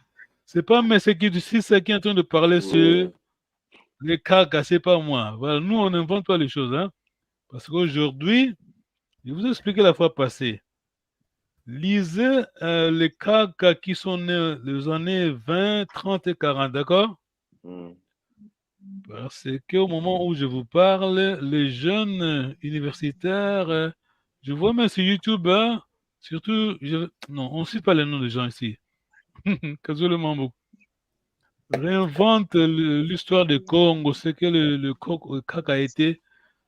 Speaker 5: mais c'est qui est en train de parler sur les caca, c'est pas moi. Voilà, nous, on n'invente pas les choses. Hein, parce qu'aujourd'hui, je vous ai expliqué la fois passée. Lisez les caca qui sont nés les années 20, 30 et 40, d'accord? Parce qu'au moment où je vous parle, les jeunes universitaires, je vois même sur YouTube, hein, surtout, non, on ne cite pas les noms des gens ici. Casuellement, beaucoup. Réinvente l'histoire du Congo, ce que le CAC a été,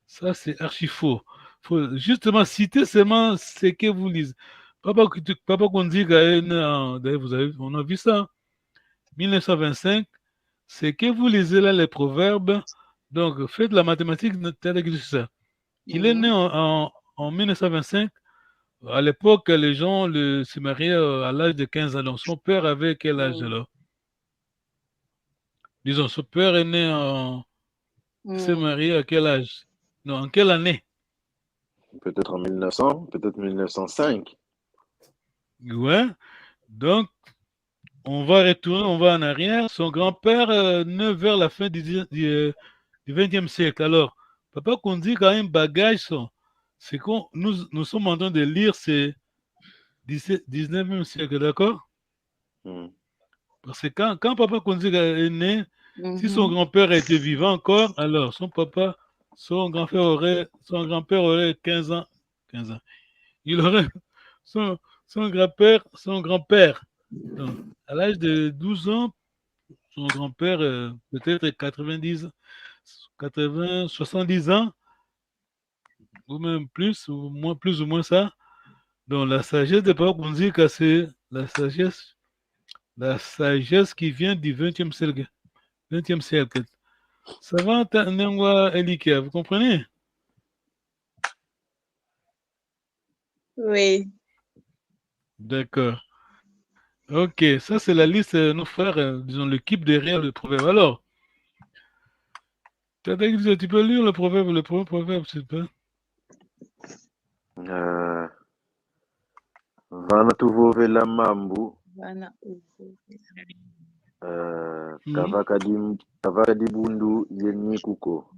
Speaker 5: ça c'est archi faux. Il faut justement citer seulement ce que vous lisez. Papa Kondi, d'ailleurs, on a vu ça, 1925, ce que vous lisez là, les proverbes, donc faites la mathématique, ça. Il est né en 1925. À l'époque, les gens se mariaient à l'âge de 15 ans. Donc son père avait quel âge là? Disons, son père est né s'est marié à quel âge? Non, en quelle année?
Speaker 4: Peut-être en 1900, peut-être 1905.
Speaker 5: Ouais. Donc, on va retourner, on va en arrière. Son grand-père naît vers la fin du XXe siècle. Alors, Papa Kondi, quand même, bagage, c'est que nous sommes en train de lire, c'est 19e siècle, d'accord? Parce que quand Papa Kondi est né, si son grand-père était vivant encore, alors son grand-père aurait 15 ans. 15 ans. Il aurait son grand-père. Donc, à l'âge de 12 ans, son grand-père, peut-être 80, 70 ans, ou même plus ou moins ça. Donc, la sagesse de Papa Kondi, c'est la sagesse qui vient du 20e siècle. 20e siècle. Ça va, Nengwa Elika, vous comprenez?
Speaker 6: Oui.
Speaker 5: D'accord. Ok, ça c'est la liste de nos frères, disons l'équipe derrière le proverbe. Alors, tu peux lire le premier proverbe, s'il te plaît.
Speaker 4: Vana tuvovela mambu. Kavakadi bundu yenikuko.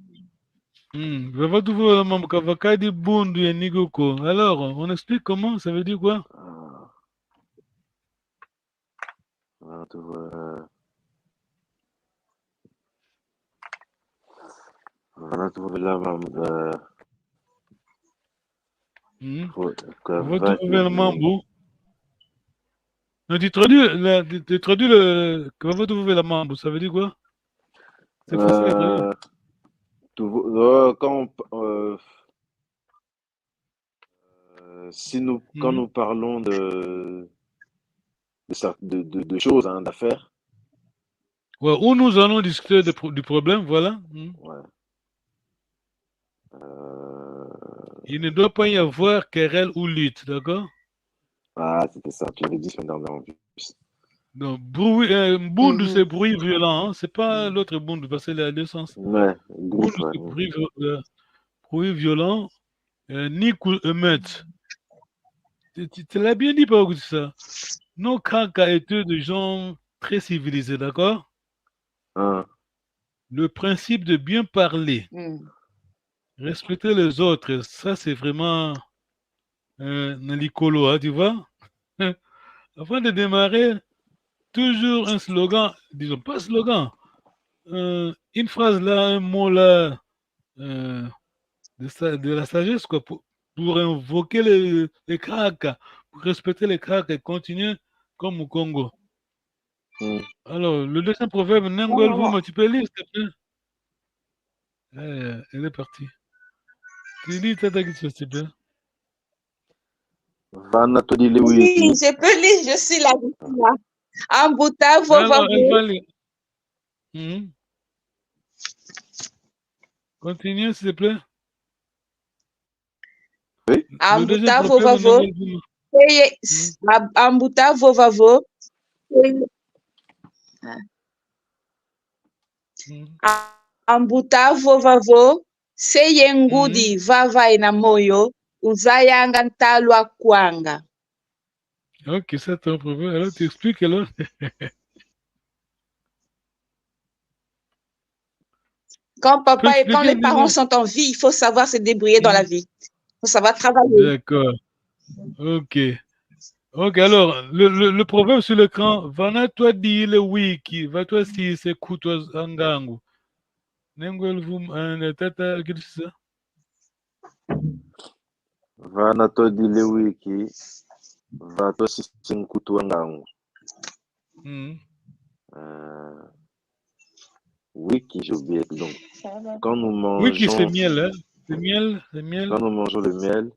Speaker 5: Vava tuvovela mambu kavakadi bundu yenikuko. Alors, on explique comment, ça veut dire quoi?
Speaker 4: Vana tuvovela mambu.
Speaker 5: Vava tuvovela mambu. Non, tu traduis le Vava tuvovela mambu, ça veut dire quoi? C'est facile à traduire.
Speaker 4: Quand nous parlons de choses, hein, d'affaires.
Speaker 5: Ouais, où nous allons discuter du problème, voilà.
Speaker 4: Ouais.
Speaker 5: Il ne doit pas y avoir querelle ou lutte, d'accord?
Speaker 4: Ah, c'était ça, tu avais dit ça en plus.
Speaker 5: Donc, bundu, c'est bruit violent, hein? C'est pas l'autre bundu, parce qu'il a deux sens.
Speaker 4: Ouais,
Speaker 5: bundu, c'est bruit violent, ni émeute. Tu l'as bien dit, pas ça. Nos caca étaient des gens très civilisés, d'accord? Le principe de bien parler, respecter les autres, ça c'est vraiment un licolo, hein, tu vois? Avant de démarrer, toujours un slogan, disons pas slogan, une phrase là, un mot là, de la sagesse, quoi, pour invoquer les cracks, pour respecter les cracks et continuer comme au Congo. Alors, le deuxième proverbe, Nengol Vouma, tu peux lire, s'il te plaît? Elle est partie. Tu lis, Tata Gitso, s'il te plaît.
Speaker 6: Oui, je peux lire, je suis là. Ambuta Vovavo.
Speaker 5: Continue, s'il te plaît.
Speaker 4: Oui.
Speaker 6: Ambuta Vovavo. Ambuta Vovavo. Ambuta Vovavo. Seye ngudi vava ina moyo. Uzayanga ntalwa kwanga.
Speaker 5: Ok, ça t'en proverbe. Alors, tu expliques alors.
Speaker 6: Quand les parents sont en vie, il faut savoir se débrouiller dans la vie. Il faut savoir travailler.
Speaker 5: D'accord. Ok. Ok, alors, le proverbe sur l'écran, Vana toi di le wiki, va toi si c'est kuto angangu. Nengwel vum tata ça.
Speaker 4: Vana toi di le wiki, va toi si c'est kuto angangu. Wiki, j'ai oublié. Donc, quand nous mangeons...
Speaker 5: Wiki, c'est miel, hein? C'est miel, c'est miel.
Speaker 4: Quand nous mangeons le miel,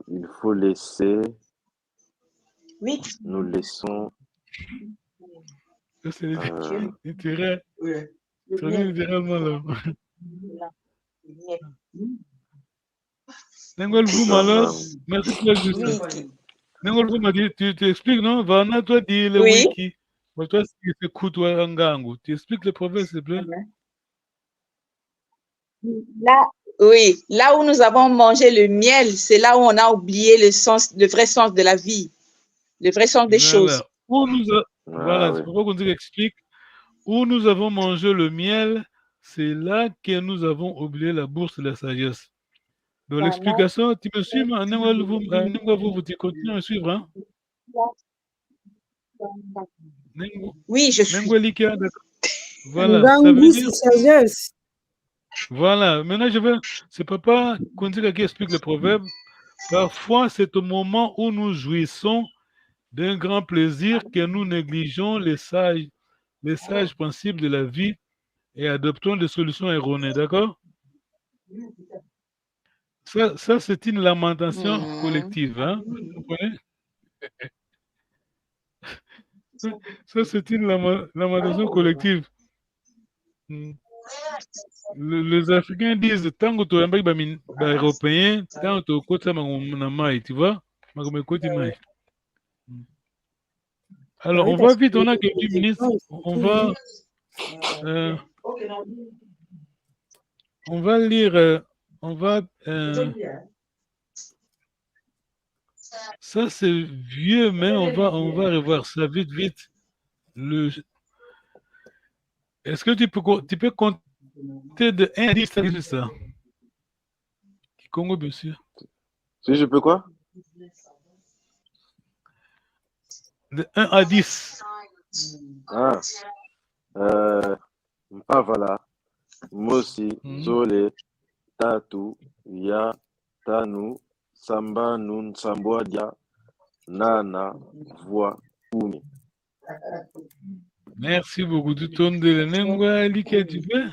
Speaker 4: il faut laisser...
Speaker 6: Oui.
Speaker 4: Nous laissons...
Speaker 5: Ça, c'est l'intérêt. C'est littéralement là. Nengol Voum, alors, merci pour la justice. Nengol Voum a dit, tu expliques, non? Vana toi di le wiki. Pour toi, c'est kuto angangu. Tu expliques le proverbe, s'il te plaît?
Speaker 6: Là, oui, là où nous avons mangé le miel, c'est là où on a oublié le vrai sens de la vie, le vrai sens des choses.
Speaker 5: Voilà, c'est pourquoi on dit explique. Où nous avons mangé le miel, c'est là que nous avons oublié la bourse de la sagesse. Donc l'explication, tu me suis, vous continuez à me suivre, hein?
Speaker 6: Oui, je suis.
Speaker 5: Voilà, ça veut dire... sagesse. Voilà, maintenant c'est Papa Konzika qui explique le proverbe. Parfois, c'est au moment où nous jouissons d'un grand plaisir que nous négligeons les sages principes de la vie et adoptons des solutions erronées, d'accord? Ça c'est une lamentation collective, hein? Vous comprenez? Ça, c'est une lamentation collective. Les Africains disent tant que tu es un Européen, tant que tu es côté de tu vois? Alors, on va vite, on a quelques minutes. On va lire. Ça, c'est vieux, mais on va revoir ça vite. Est-ce que tu peux compter de 1 à 10, c'est ça? Congo, bien sûr.
Speaker 4: Si je peux quoi?
Speaker 5: De 1 à 10.
Speaker 4: Mpavala, Mosi, Zole, Tatu, Ya, Tanu, Samba, Nun, Samboadia, Nana, Voix, Kumi.
Speaker 5: Merci beaucoup. Tu tournes de la Nengwa, Liké, tu peux?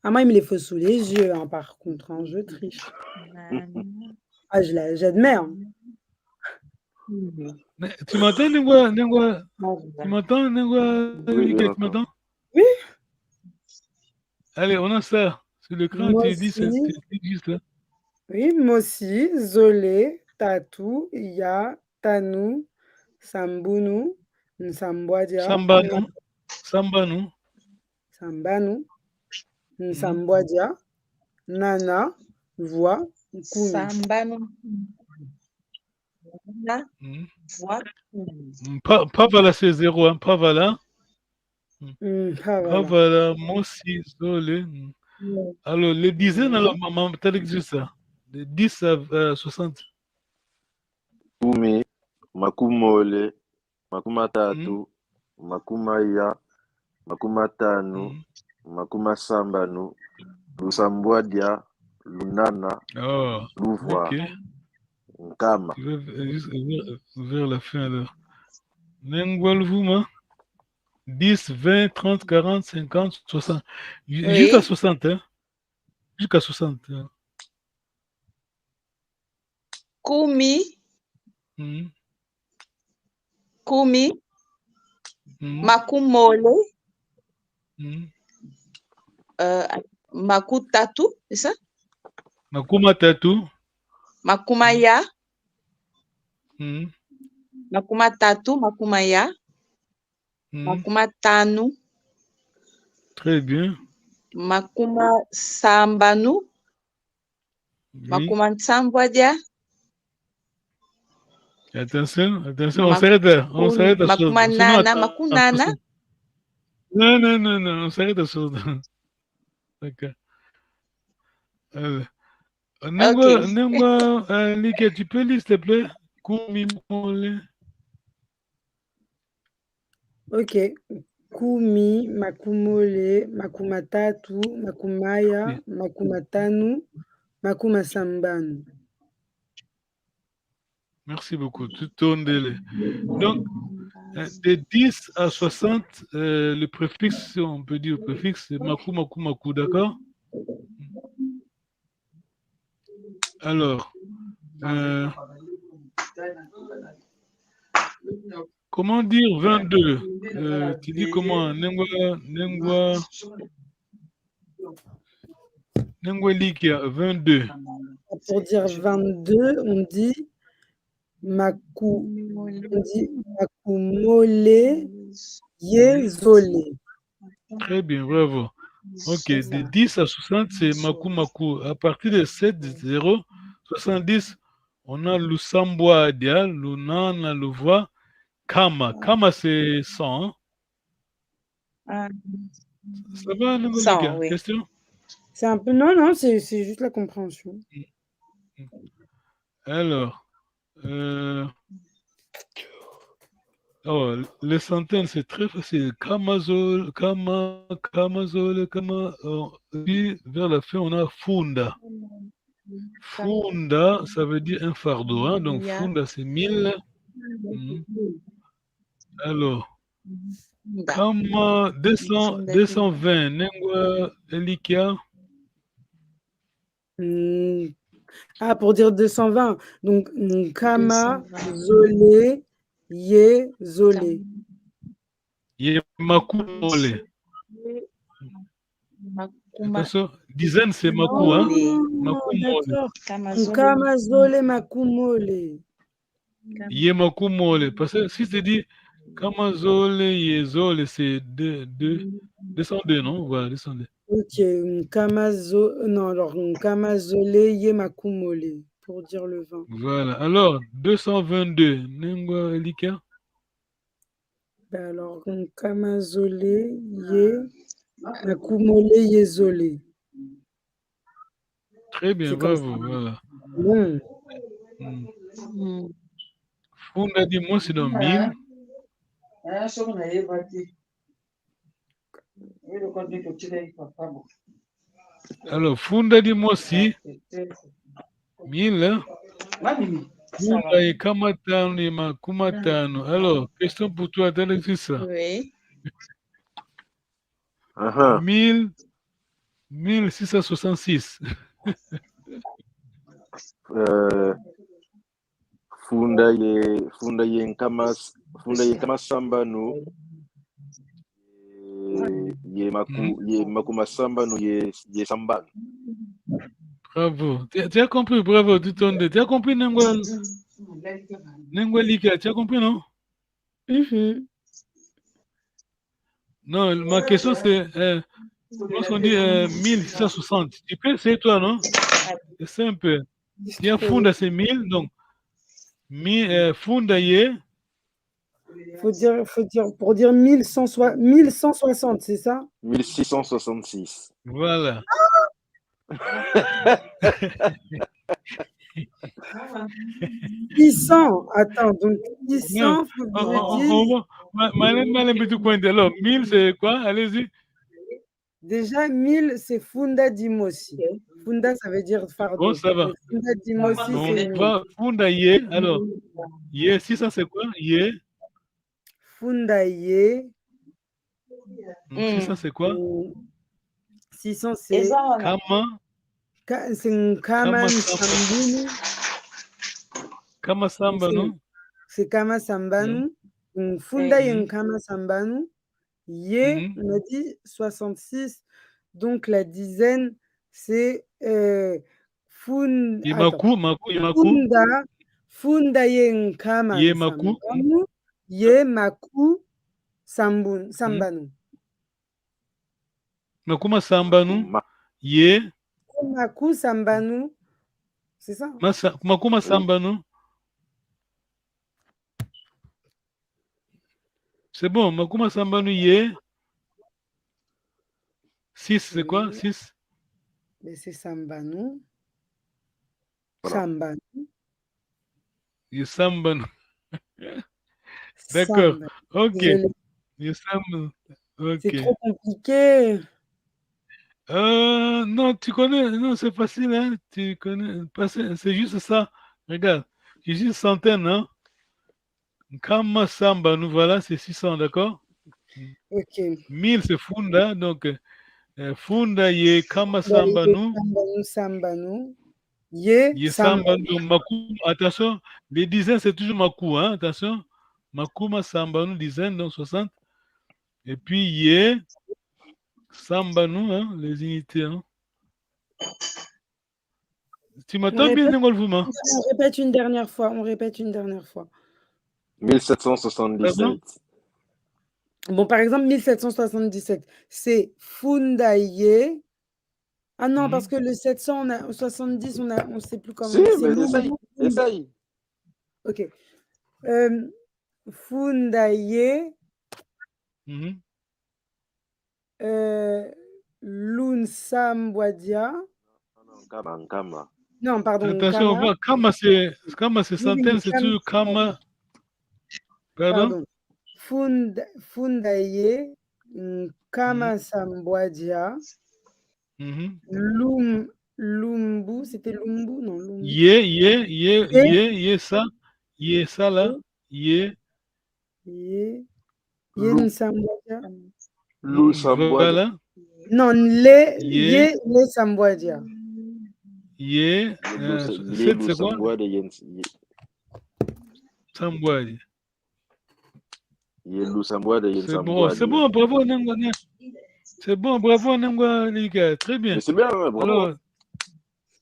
Speaker 7: Ah, moi, il me les faut sous les yeux, hein, par contre. Hein, je triche. Ah, j'admets. Hein.
Speaker 5: Tu m'entends, Nengwa? Tu m'entends, Nengwa? Liké, tu m'entends?
Speaker 7: Oui.
Speaker 5: Allez, on a ça. Sur l'écran, tu dis ça. Juste là.
Speaker 7: Oui, Mosi, Zolé, Tatou, Ya, Tanou, Sambunu, Nsambwadia.
Speaker 5: Sambanu,
Speaker 7: Nsambwadia, Nana, Voix, Kumi.
Speaker 6: Sambanu. Voix.
Speaker 5: Pas voilà, c'est 0, hein. Pas voilà.
Speaker 7: Pas
Speaker 5: voilà, Mosi, Zolé. Alors, les dizaines, alors, maman, t'as dit ça. De 10 à 60.
Speaker 4: Kumi, Makumole, Makumatatu, Makumaya, Makumatanu, Makumasambanu, Lusambwadia, Lunana, Louvois, Nkama.
Speaker 5: Vers la fin, alors. Nengwalvouma. 10, 20, 30, 40, 50, 60. Jusqu'à 60, hein? Jusqu'à 60. Hein.
Speaker 6: Kumi. Kumi. Makumole. Makutatu, c'est ça?
Speaker 5: Makumatatu.
Speaker 6: Makumaya. Makumatatu, Makumaya. Makumatanu.
Speaker 5: Très bien.
Speaker 6: Makuma Sambanu. Makuma Nsambwadia.
Speaker 5: Attention, on s'arrête là. On s'arrête à chose.
Speaker 6: Makunana.
Speaker 5: Non, on s'arrête à chose. D'accord. Lika, tu peux lire, s'il te plaît?
Speaker 7: Ok. Kumi, makumole, makumatatu, makumaya, makumatanu, makumasambanu.
Speaker 5: Merci beaucoup. Tu tournes les. Donc, de 10 à 60, le préfixe, on peut dire le préfixe, c'est maku, maku, maku, d'accord? Alors, comment dire 22? Tu dis comment? Nengwa Likia, 22.
Speaker 7: Pour dire 22, on dit makumole yezole.
Speaker 5: Très bien, bravo. Ok, de 10 à 60, c'est maku maku. À partir de 7, 0, 70, on a le sambwa dia, le nana, le voix, kama. Kama, c'est 100. Hein? Ça va, Nengolika? Oui. Question?
Speaker 7: C'est un peu... Non, c'est juste la compréhension.
Speaker 5: Alors, les centaines, c'est très facile. Kamazole, puis vers la fin, on a funda. Funda, ça veut dire un fardeau. Hein? Donc, funda, c'est 1000. Alors, Kama 220, Nengwa Elikia.
Speaker 7: Pour dire 220. Donc, Kama, Zolé, Ye, Zolé.
Speaker 5: Ye Maku Mole. Attention, dizaine, c'est Maku, hein? Maku Mole.
Speaker 7: Kama, Zolé, Maku Mole.
Speaker 5: Ye Maku Mole. Parce que si tu dis Kama Zolé, Ye Zolé, c'est 202, non? Voilà, 202.
Speaker 7: Ok, Kamazole Yemakumole, pour dire le 20.
Speaker 5: Voilà, alors 222, Nengwa Elika.
Speaker 7: Alors, Kamazole Yemakumole Yezole.
Speaker 5: Très bien, bravo, voilà. Funda dit moi, c'est dans 1000. Alors, Funda dit moi aussi 1000. Funda et Kamatano et Makumatano. Alors, question pour toi, Alexis.
Speaker 6: Oui.
Speaker 5: 1666.
Speaker 4: Funda ye nkama sambano ye makuma sambano ye sambano.
Speaker 5: Bravo. Tu as compris, bravo, tu as compris, Nengwa Lika, tu as compris, non? Non, ma question c'est, lorsqu'on dit 1660, tu peux essayer toi, non? C'est simple. Il y a Funda, c'est 1000, donc Funda ye.
Speaker 7: Faut dire, pour dire 1160, c'est ça?
Speaker 4: 1666.
Speaker 5: Voilà.
Speaker 7: 600, attends, donc 600, faut que
Speaker 5: je dise... Alors, 1000, c'est quoi? Allez-y.
Speaker 7: Déjà, 1000, c'est Funda Dimosi. Funda, ça veut dire fardeau.
Speaker 5: Bon, ça va.
Speaker 7: Funda Dimosi, c'est...
Speaker 5: Funda ye, alors, ye, 600, c'est quoi? Ye.
Speaker 7: Funda ye.
Speaker 5: 600, c'est quoi?
Speaker 7: 600, c'est...
Speaker 5: Kama.
Speaker 7: C'est un Kama Sambunu.
Speaker 5: Kama Sambanu.
Speaker 7: C'est Kama Sambanu. Funda ye un Kama Sambanu. Ye, on a dit 66. Donc, la dizaine, c'est
Speaker 5: Funda
Speaker 7: ye un Kama Sambanu. Ye Maku Sambanu.
Speaker 5: Makuma Sambanu. Ye.
Speaker 7: Maku Sambanu. C'est ça?
Speaker 5: Makuma Sambanu. C'est bon, Makuma Sambanu Ye. 6, c'est quoi? 6?
Speaker 7: Mais c'est Sambanu.
Speaker 4: Voilà.
Speaker 7: Sambanu.
Speaker 5: Ye Sambanu. D'accord. Ok. Ye Sambanu. Ok.
Speaker 7: C'est trop compliqué.
Speaker 5: Non, tu connais. Non, c'est facile, hein. Tu connais. C'est juste ça. Regarde. J'ai juste centaine, hein. Kama Sambanu, voilà, c'est 600, d'accord?
Speaker 7: Ok.
Speaker 5: 1000, c'est Funda. Donc, Funda Ye Kama Sambanu.
Speaker 7: Sambanu. Ye
Speaker 5: Sambanu. Maku. Attention, les dizaines, c'est toujours Maku, hein. Attention. Makuma Sambanu, dizaines, donc 60. Et puis Ye Sambanu, hein, les unités. Hein. Tu m'entends bien, Nengolvouma?
Speaker 7: On répète une dernière fois.
Speaker 4: 1777.
Speaker 7: Bon, par exemple, 1777, c'est Fundaye. Ah non, parce que le 700, on a 70, on ne sait plus comment.
Speaker 4: Si, mais essaye.
Speaker 7: Ok. Fundaye. Lunsambwadia.
Speaker 4: Kama.
Speaker 7: Non, pardon.
Speaker 5: Attention, Kama c'est centaine, c'est toujours Kama. Pardon?
Speaker 7: Fundaye, Kama Sambwadia. Lumbu, c'était Lumbu, non? Lumbu.
Speaker 5: Ye, ça là. Ye
Speaker 7: Nsambwadia.
Speaker 5: Voilà.
Speaker 7: Non, Ye Sambwadia.
Speaker 5: Ye, c'est quoi? Sambwadia. C'est bon, bravo, Nangwa. C'est bon, bravo, Nangwa, les gars. Très bien.
Speaker 4: C'est bien, bravo.
Speaker 5: Alors,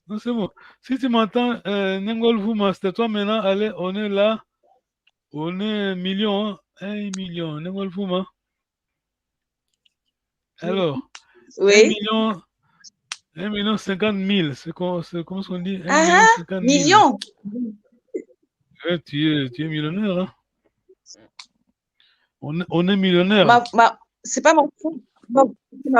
Speaker 5: non, c'est bon. Si tu m'entends, Nangol Vouma, c'est toi maintenant. Allez, on est là. On est 1 million. Hein? 1 million. Nangol Vouma. Alors,
Speaker 6: oui.
Speaker 5: 1 million 50 000. C'est comment on dit?
Speaker 6: 1 million 50 000.
Speaker 5: Ouais, tu es millionnaire. Hein? On est millionnaire.
Speaker 6: C'est pas ma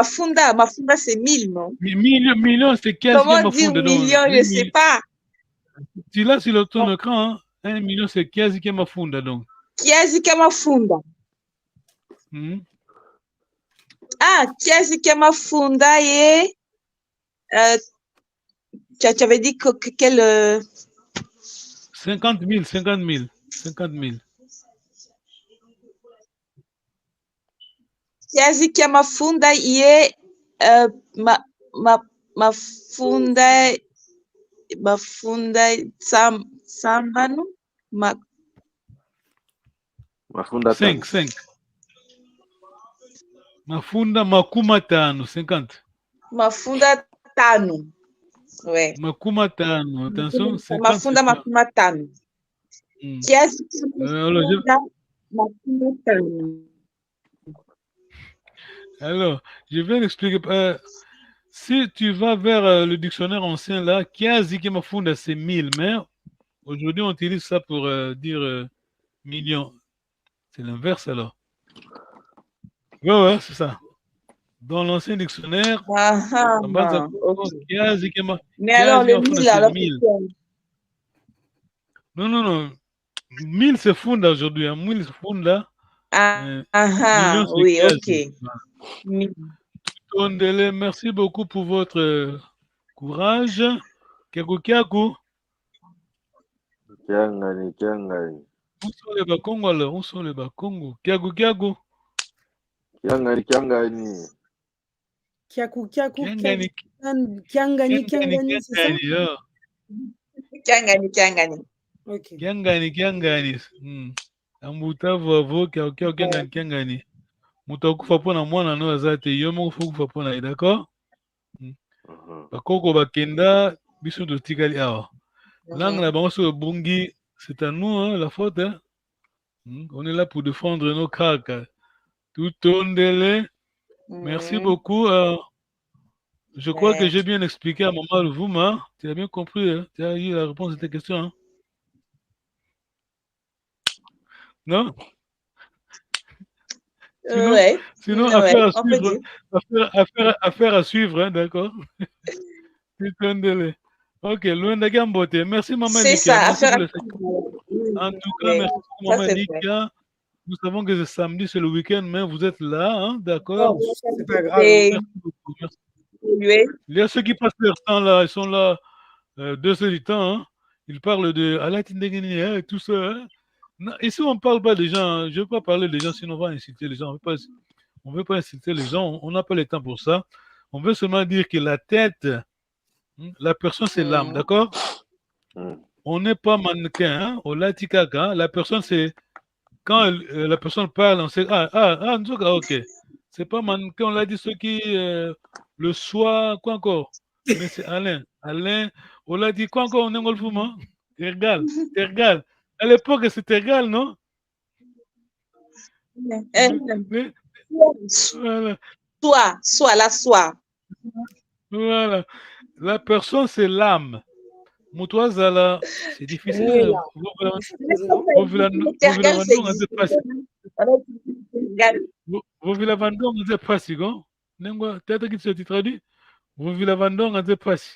Speaker 6: funda. Ma funda, c'est 1000, non?
Speaker 5: Million, c'est 15.
Speaker 6: Comment dire million, je ne sais pas.
Speaker 5: Tu l'as sur ton écran, hein? 1 million, c'est 15 qui est ma funda, donc.
Speaker 6: 15 qui est ma funda. Ah, 15 qui est ma funda et... tu avais dit quel...
Speaker 5: 50 000. 50 000.
Speaker 6: Kiasi kia mafunda iye mafunda sambanu
Speaker 4: mafunda
Speaker 5: 5 mafunda makuma tano 50
Speaker 6: mafunda tano ouais
Speaker 5: makuma tano attention 50
Speaker 6: mafunda makuma tano kiasi makuma tano.
Speaker 5: Alors, je vais l'expliquer. Si tu vas vers le dictionnaire ancien là, Kiazi Kemafunda, c'est 1000, mais aujourd'hui on utilise ça pour dire million. C'est l'inverse alors. Ouais, c'est ça. Dans l'ancien dictionnaire, Kiazi Kemafunda.
Speaker 6: Mais alors le 1000, alors 1000.
Speaker 5: Non. 1000 c'est Funda aujourd'hui. 1000 c'est Funda.
Speaker 6: Oui, ok.
Speaker 5: Tondele, merci beaucoup pour votre courage. Kiaku.
Speaker 4: Kiangani.
Speaker 5: Où sont les Bakongo alors? Où sont les Bakongo? Kiaku.
Speaker 4: Kiangani.
Speaker 7: Kiaku.
Speaker 5: Kiangani,
Speaker 7: c'est ça?
Speaker 6: Kiangani.
Speaker 7: Ok.
Speaker 5: Kiangani. Ambuta vavo Kiangani. Mutakufa pona mwana no azate yo moko fukufa pona, d'accord? Bakoko bakenda biso to tikali awa. Langue la bango so bungi, c'est à nous hein, la faute hein. On est là pour défendre nos kaka. Tout tondele. Merci beaucoup. Je crois que j'ai bien expliqué à Maman Vouma. Tu as bien compris, hein? Tu as eu la réponse à tes questions. Hein? Non? Sinon affaire à suivre. Affaire à suivre, hein, d'accord. Ok, Luanda Gambote. Merci, Maman Nikia.
Speaker 6: C'est ça, affaire à
Speaker 5: suivre. En tout cas, merci, Maman Nikia. Nous savons que c'est samedi, c'est le week-end, mais vous êtes là, hein, d'accord?
Speaker 7: C'est pas grave.
Speaker 5: Merci beaucoup. Merci. Il y a ceux qui passent leur temps là, ils sont là 2 heures du temps, hein. Ils parlent de Alatindegeni et tout ça. Hein. Non, ici, on ne parle pas des gens. Je ne veux pas parler des gens, sinon on va insulter les gens. On ne veut pas insulter les gens. On n'a pas le temps pour ça. On veut seulement dire que la tête, la personne, c'est l'âme, d'accord? On n'est pas mannequin, hein, au latikaka. La personne, c'est quand la personne parle, on sait ok. C'est pas mannequin, on l'a dit, ceux qui le soir, quoi encore? Mais c'est Alain. Alain, on l'a dit, quoi encore? On est le fumant? Tergal. À l'époque, c'était égal, non?
Speaker 6: Voilà.
Speaker 5: Voilà. La personne, c'est l'âme. Moutouazala, c'est difficile. Vovilavandong, on ne pas si bon. Peut-être qu'il se traduit. Vovilavandong, on ne pas si.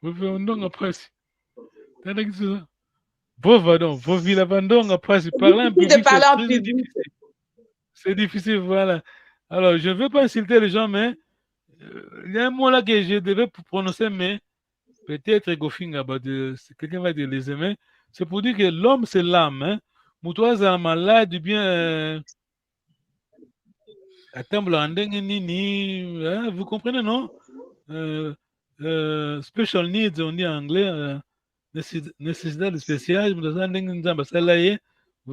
Speaker 5: Vovilavandong, après si. Peut-être qu'il se. Vovilavandong, après si. Parler en public, c'est difficile, voilà. Alors, je ne veux pas insulter les gens, mais il y a un mot là que je devais prononcer, mais peut-être quelqu'un va dire les aimer. C'est pour dire que l'homme, c'est l'âme. Hein. Moutouaza malade, bien. Vous comprenez, non? Special needs, on dit en anglais. Nécessité spéciale. Vous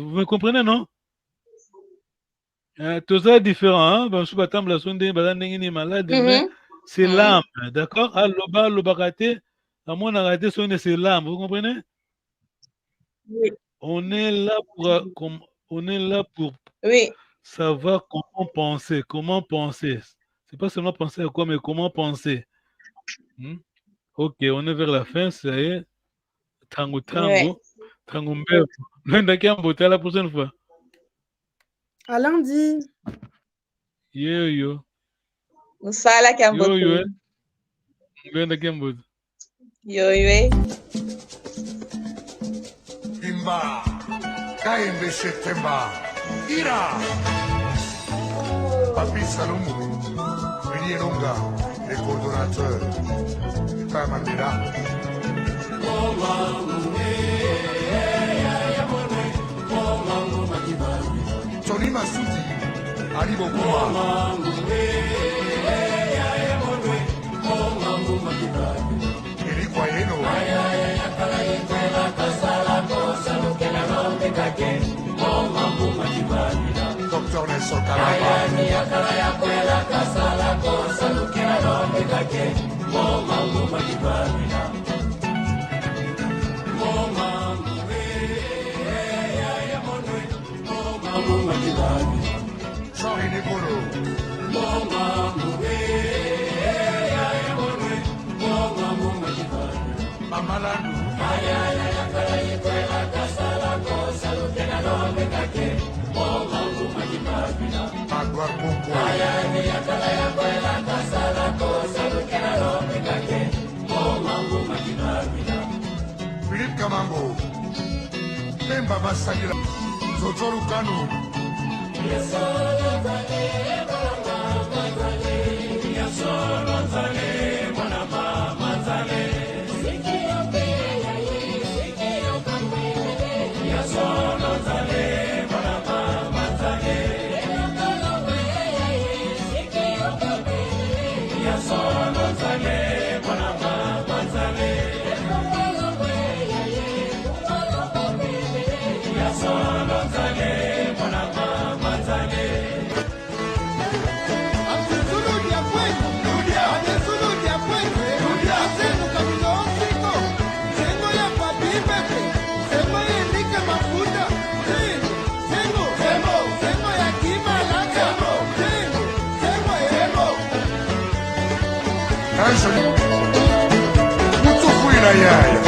Speaker 5: me comprenez, non? Tout ça est différent. Hein? C'est l'âme, d'accord? À mon arrêté, c'est l'âme, vous comprenez?
Speaker 6: Oui.
Speaker 5: On est là pour savoir comment penser. C'est pas seulement penser à quoi, mais comment penser. Ok, on est vers la fin, ça y est. Tango, mbeo. À la prochaine fois.
Speaker 7: À lundi.
Speaker 5: Yo.
Speaker 6: Musala Kambote. Yo.
Speaker 8: Imba, Kaimbe Septemba, Ira, Papi Salomou, William Longa, le coordonnateur, Papa Mandela. Tony Masudi, Ali Bokuma. Eli Kwayeno. Dr. Nelson Kalaba. Sorry, Nicolo. Mamalandu. Magwar Kumpo. Philippe Kamambo. Pemba Basagila. Zotoru Kanu. Muito fui na Yaya.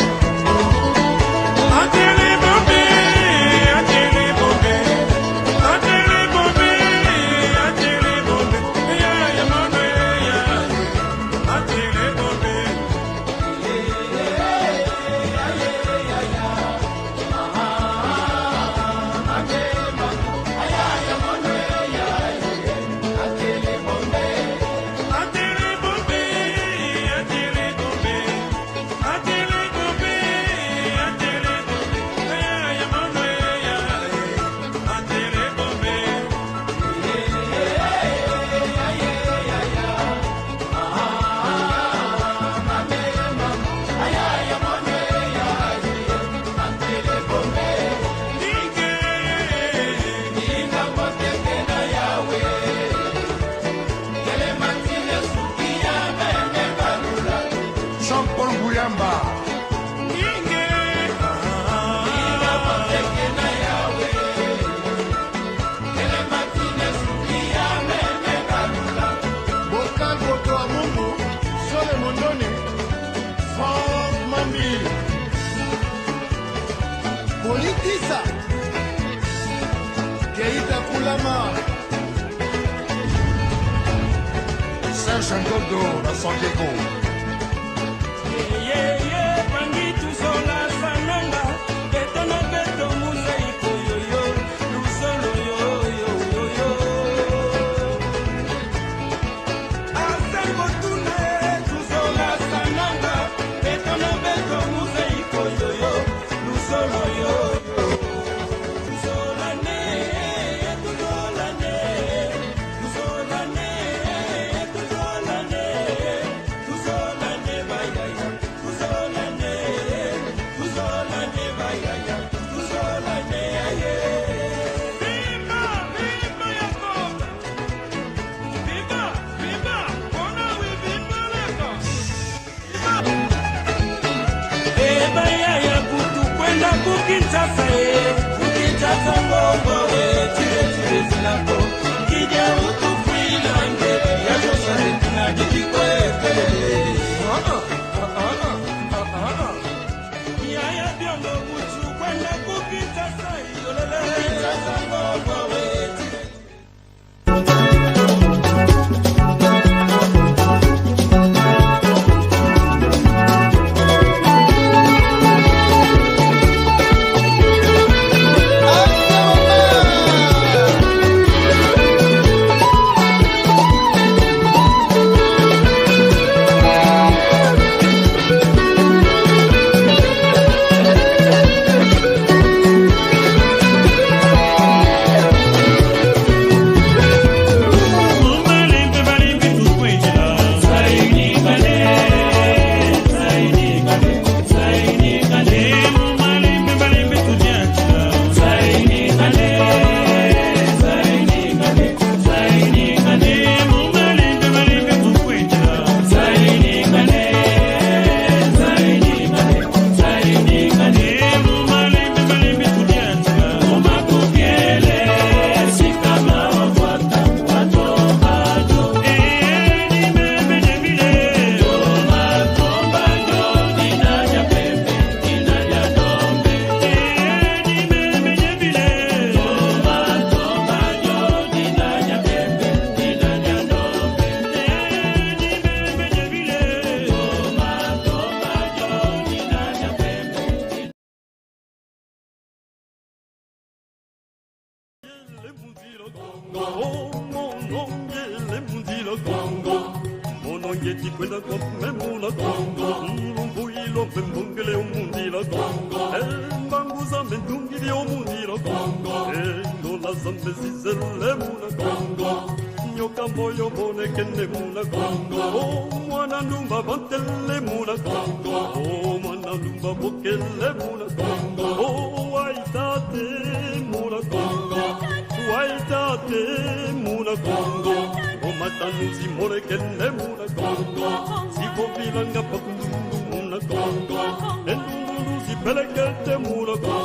Speaker 8: Isa Keita Koulama Serge Ngodo na San Diego
Speaker 9: Muna Congo,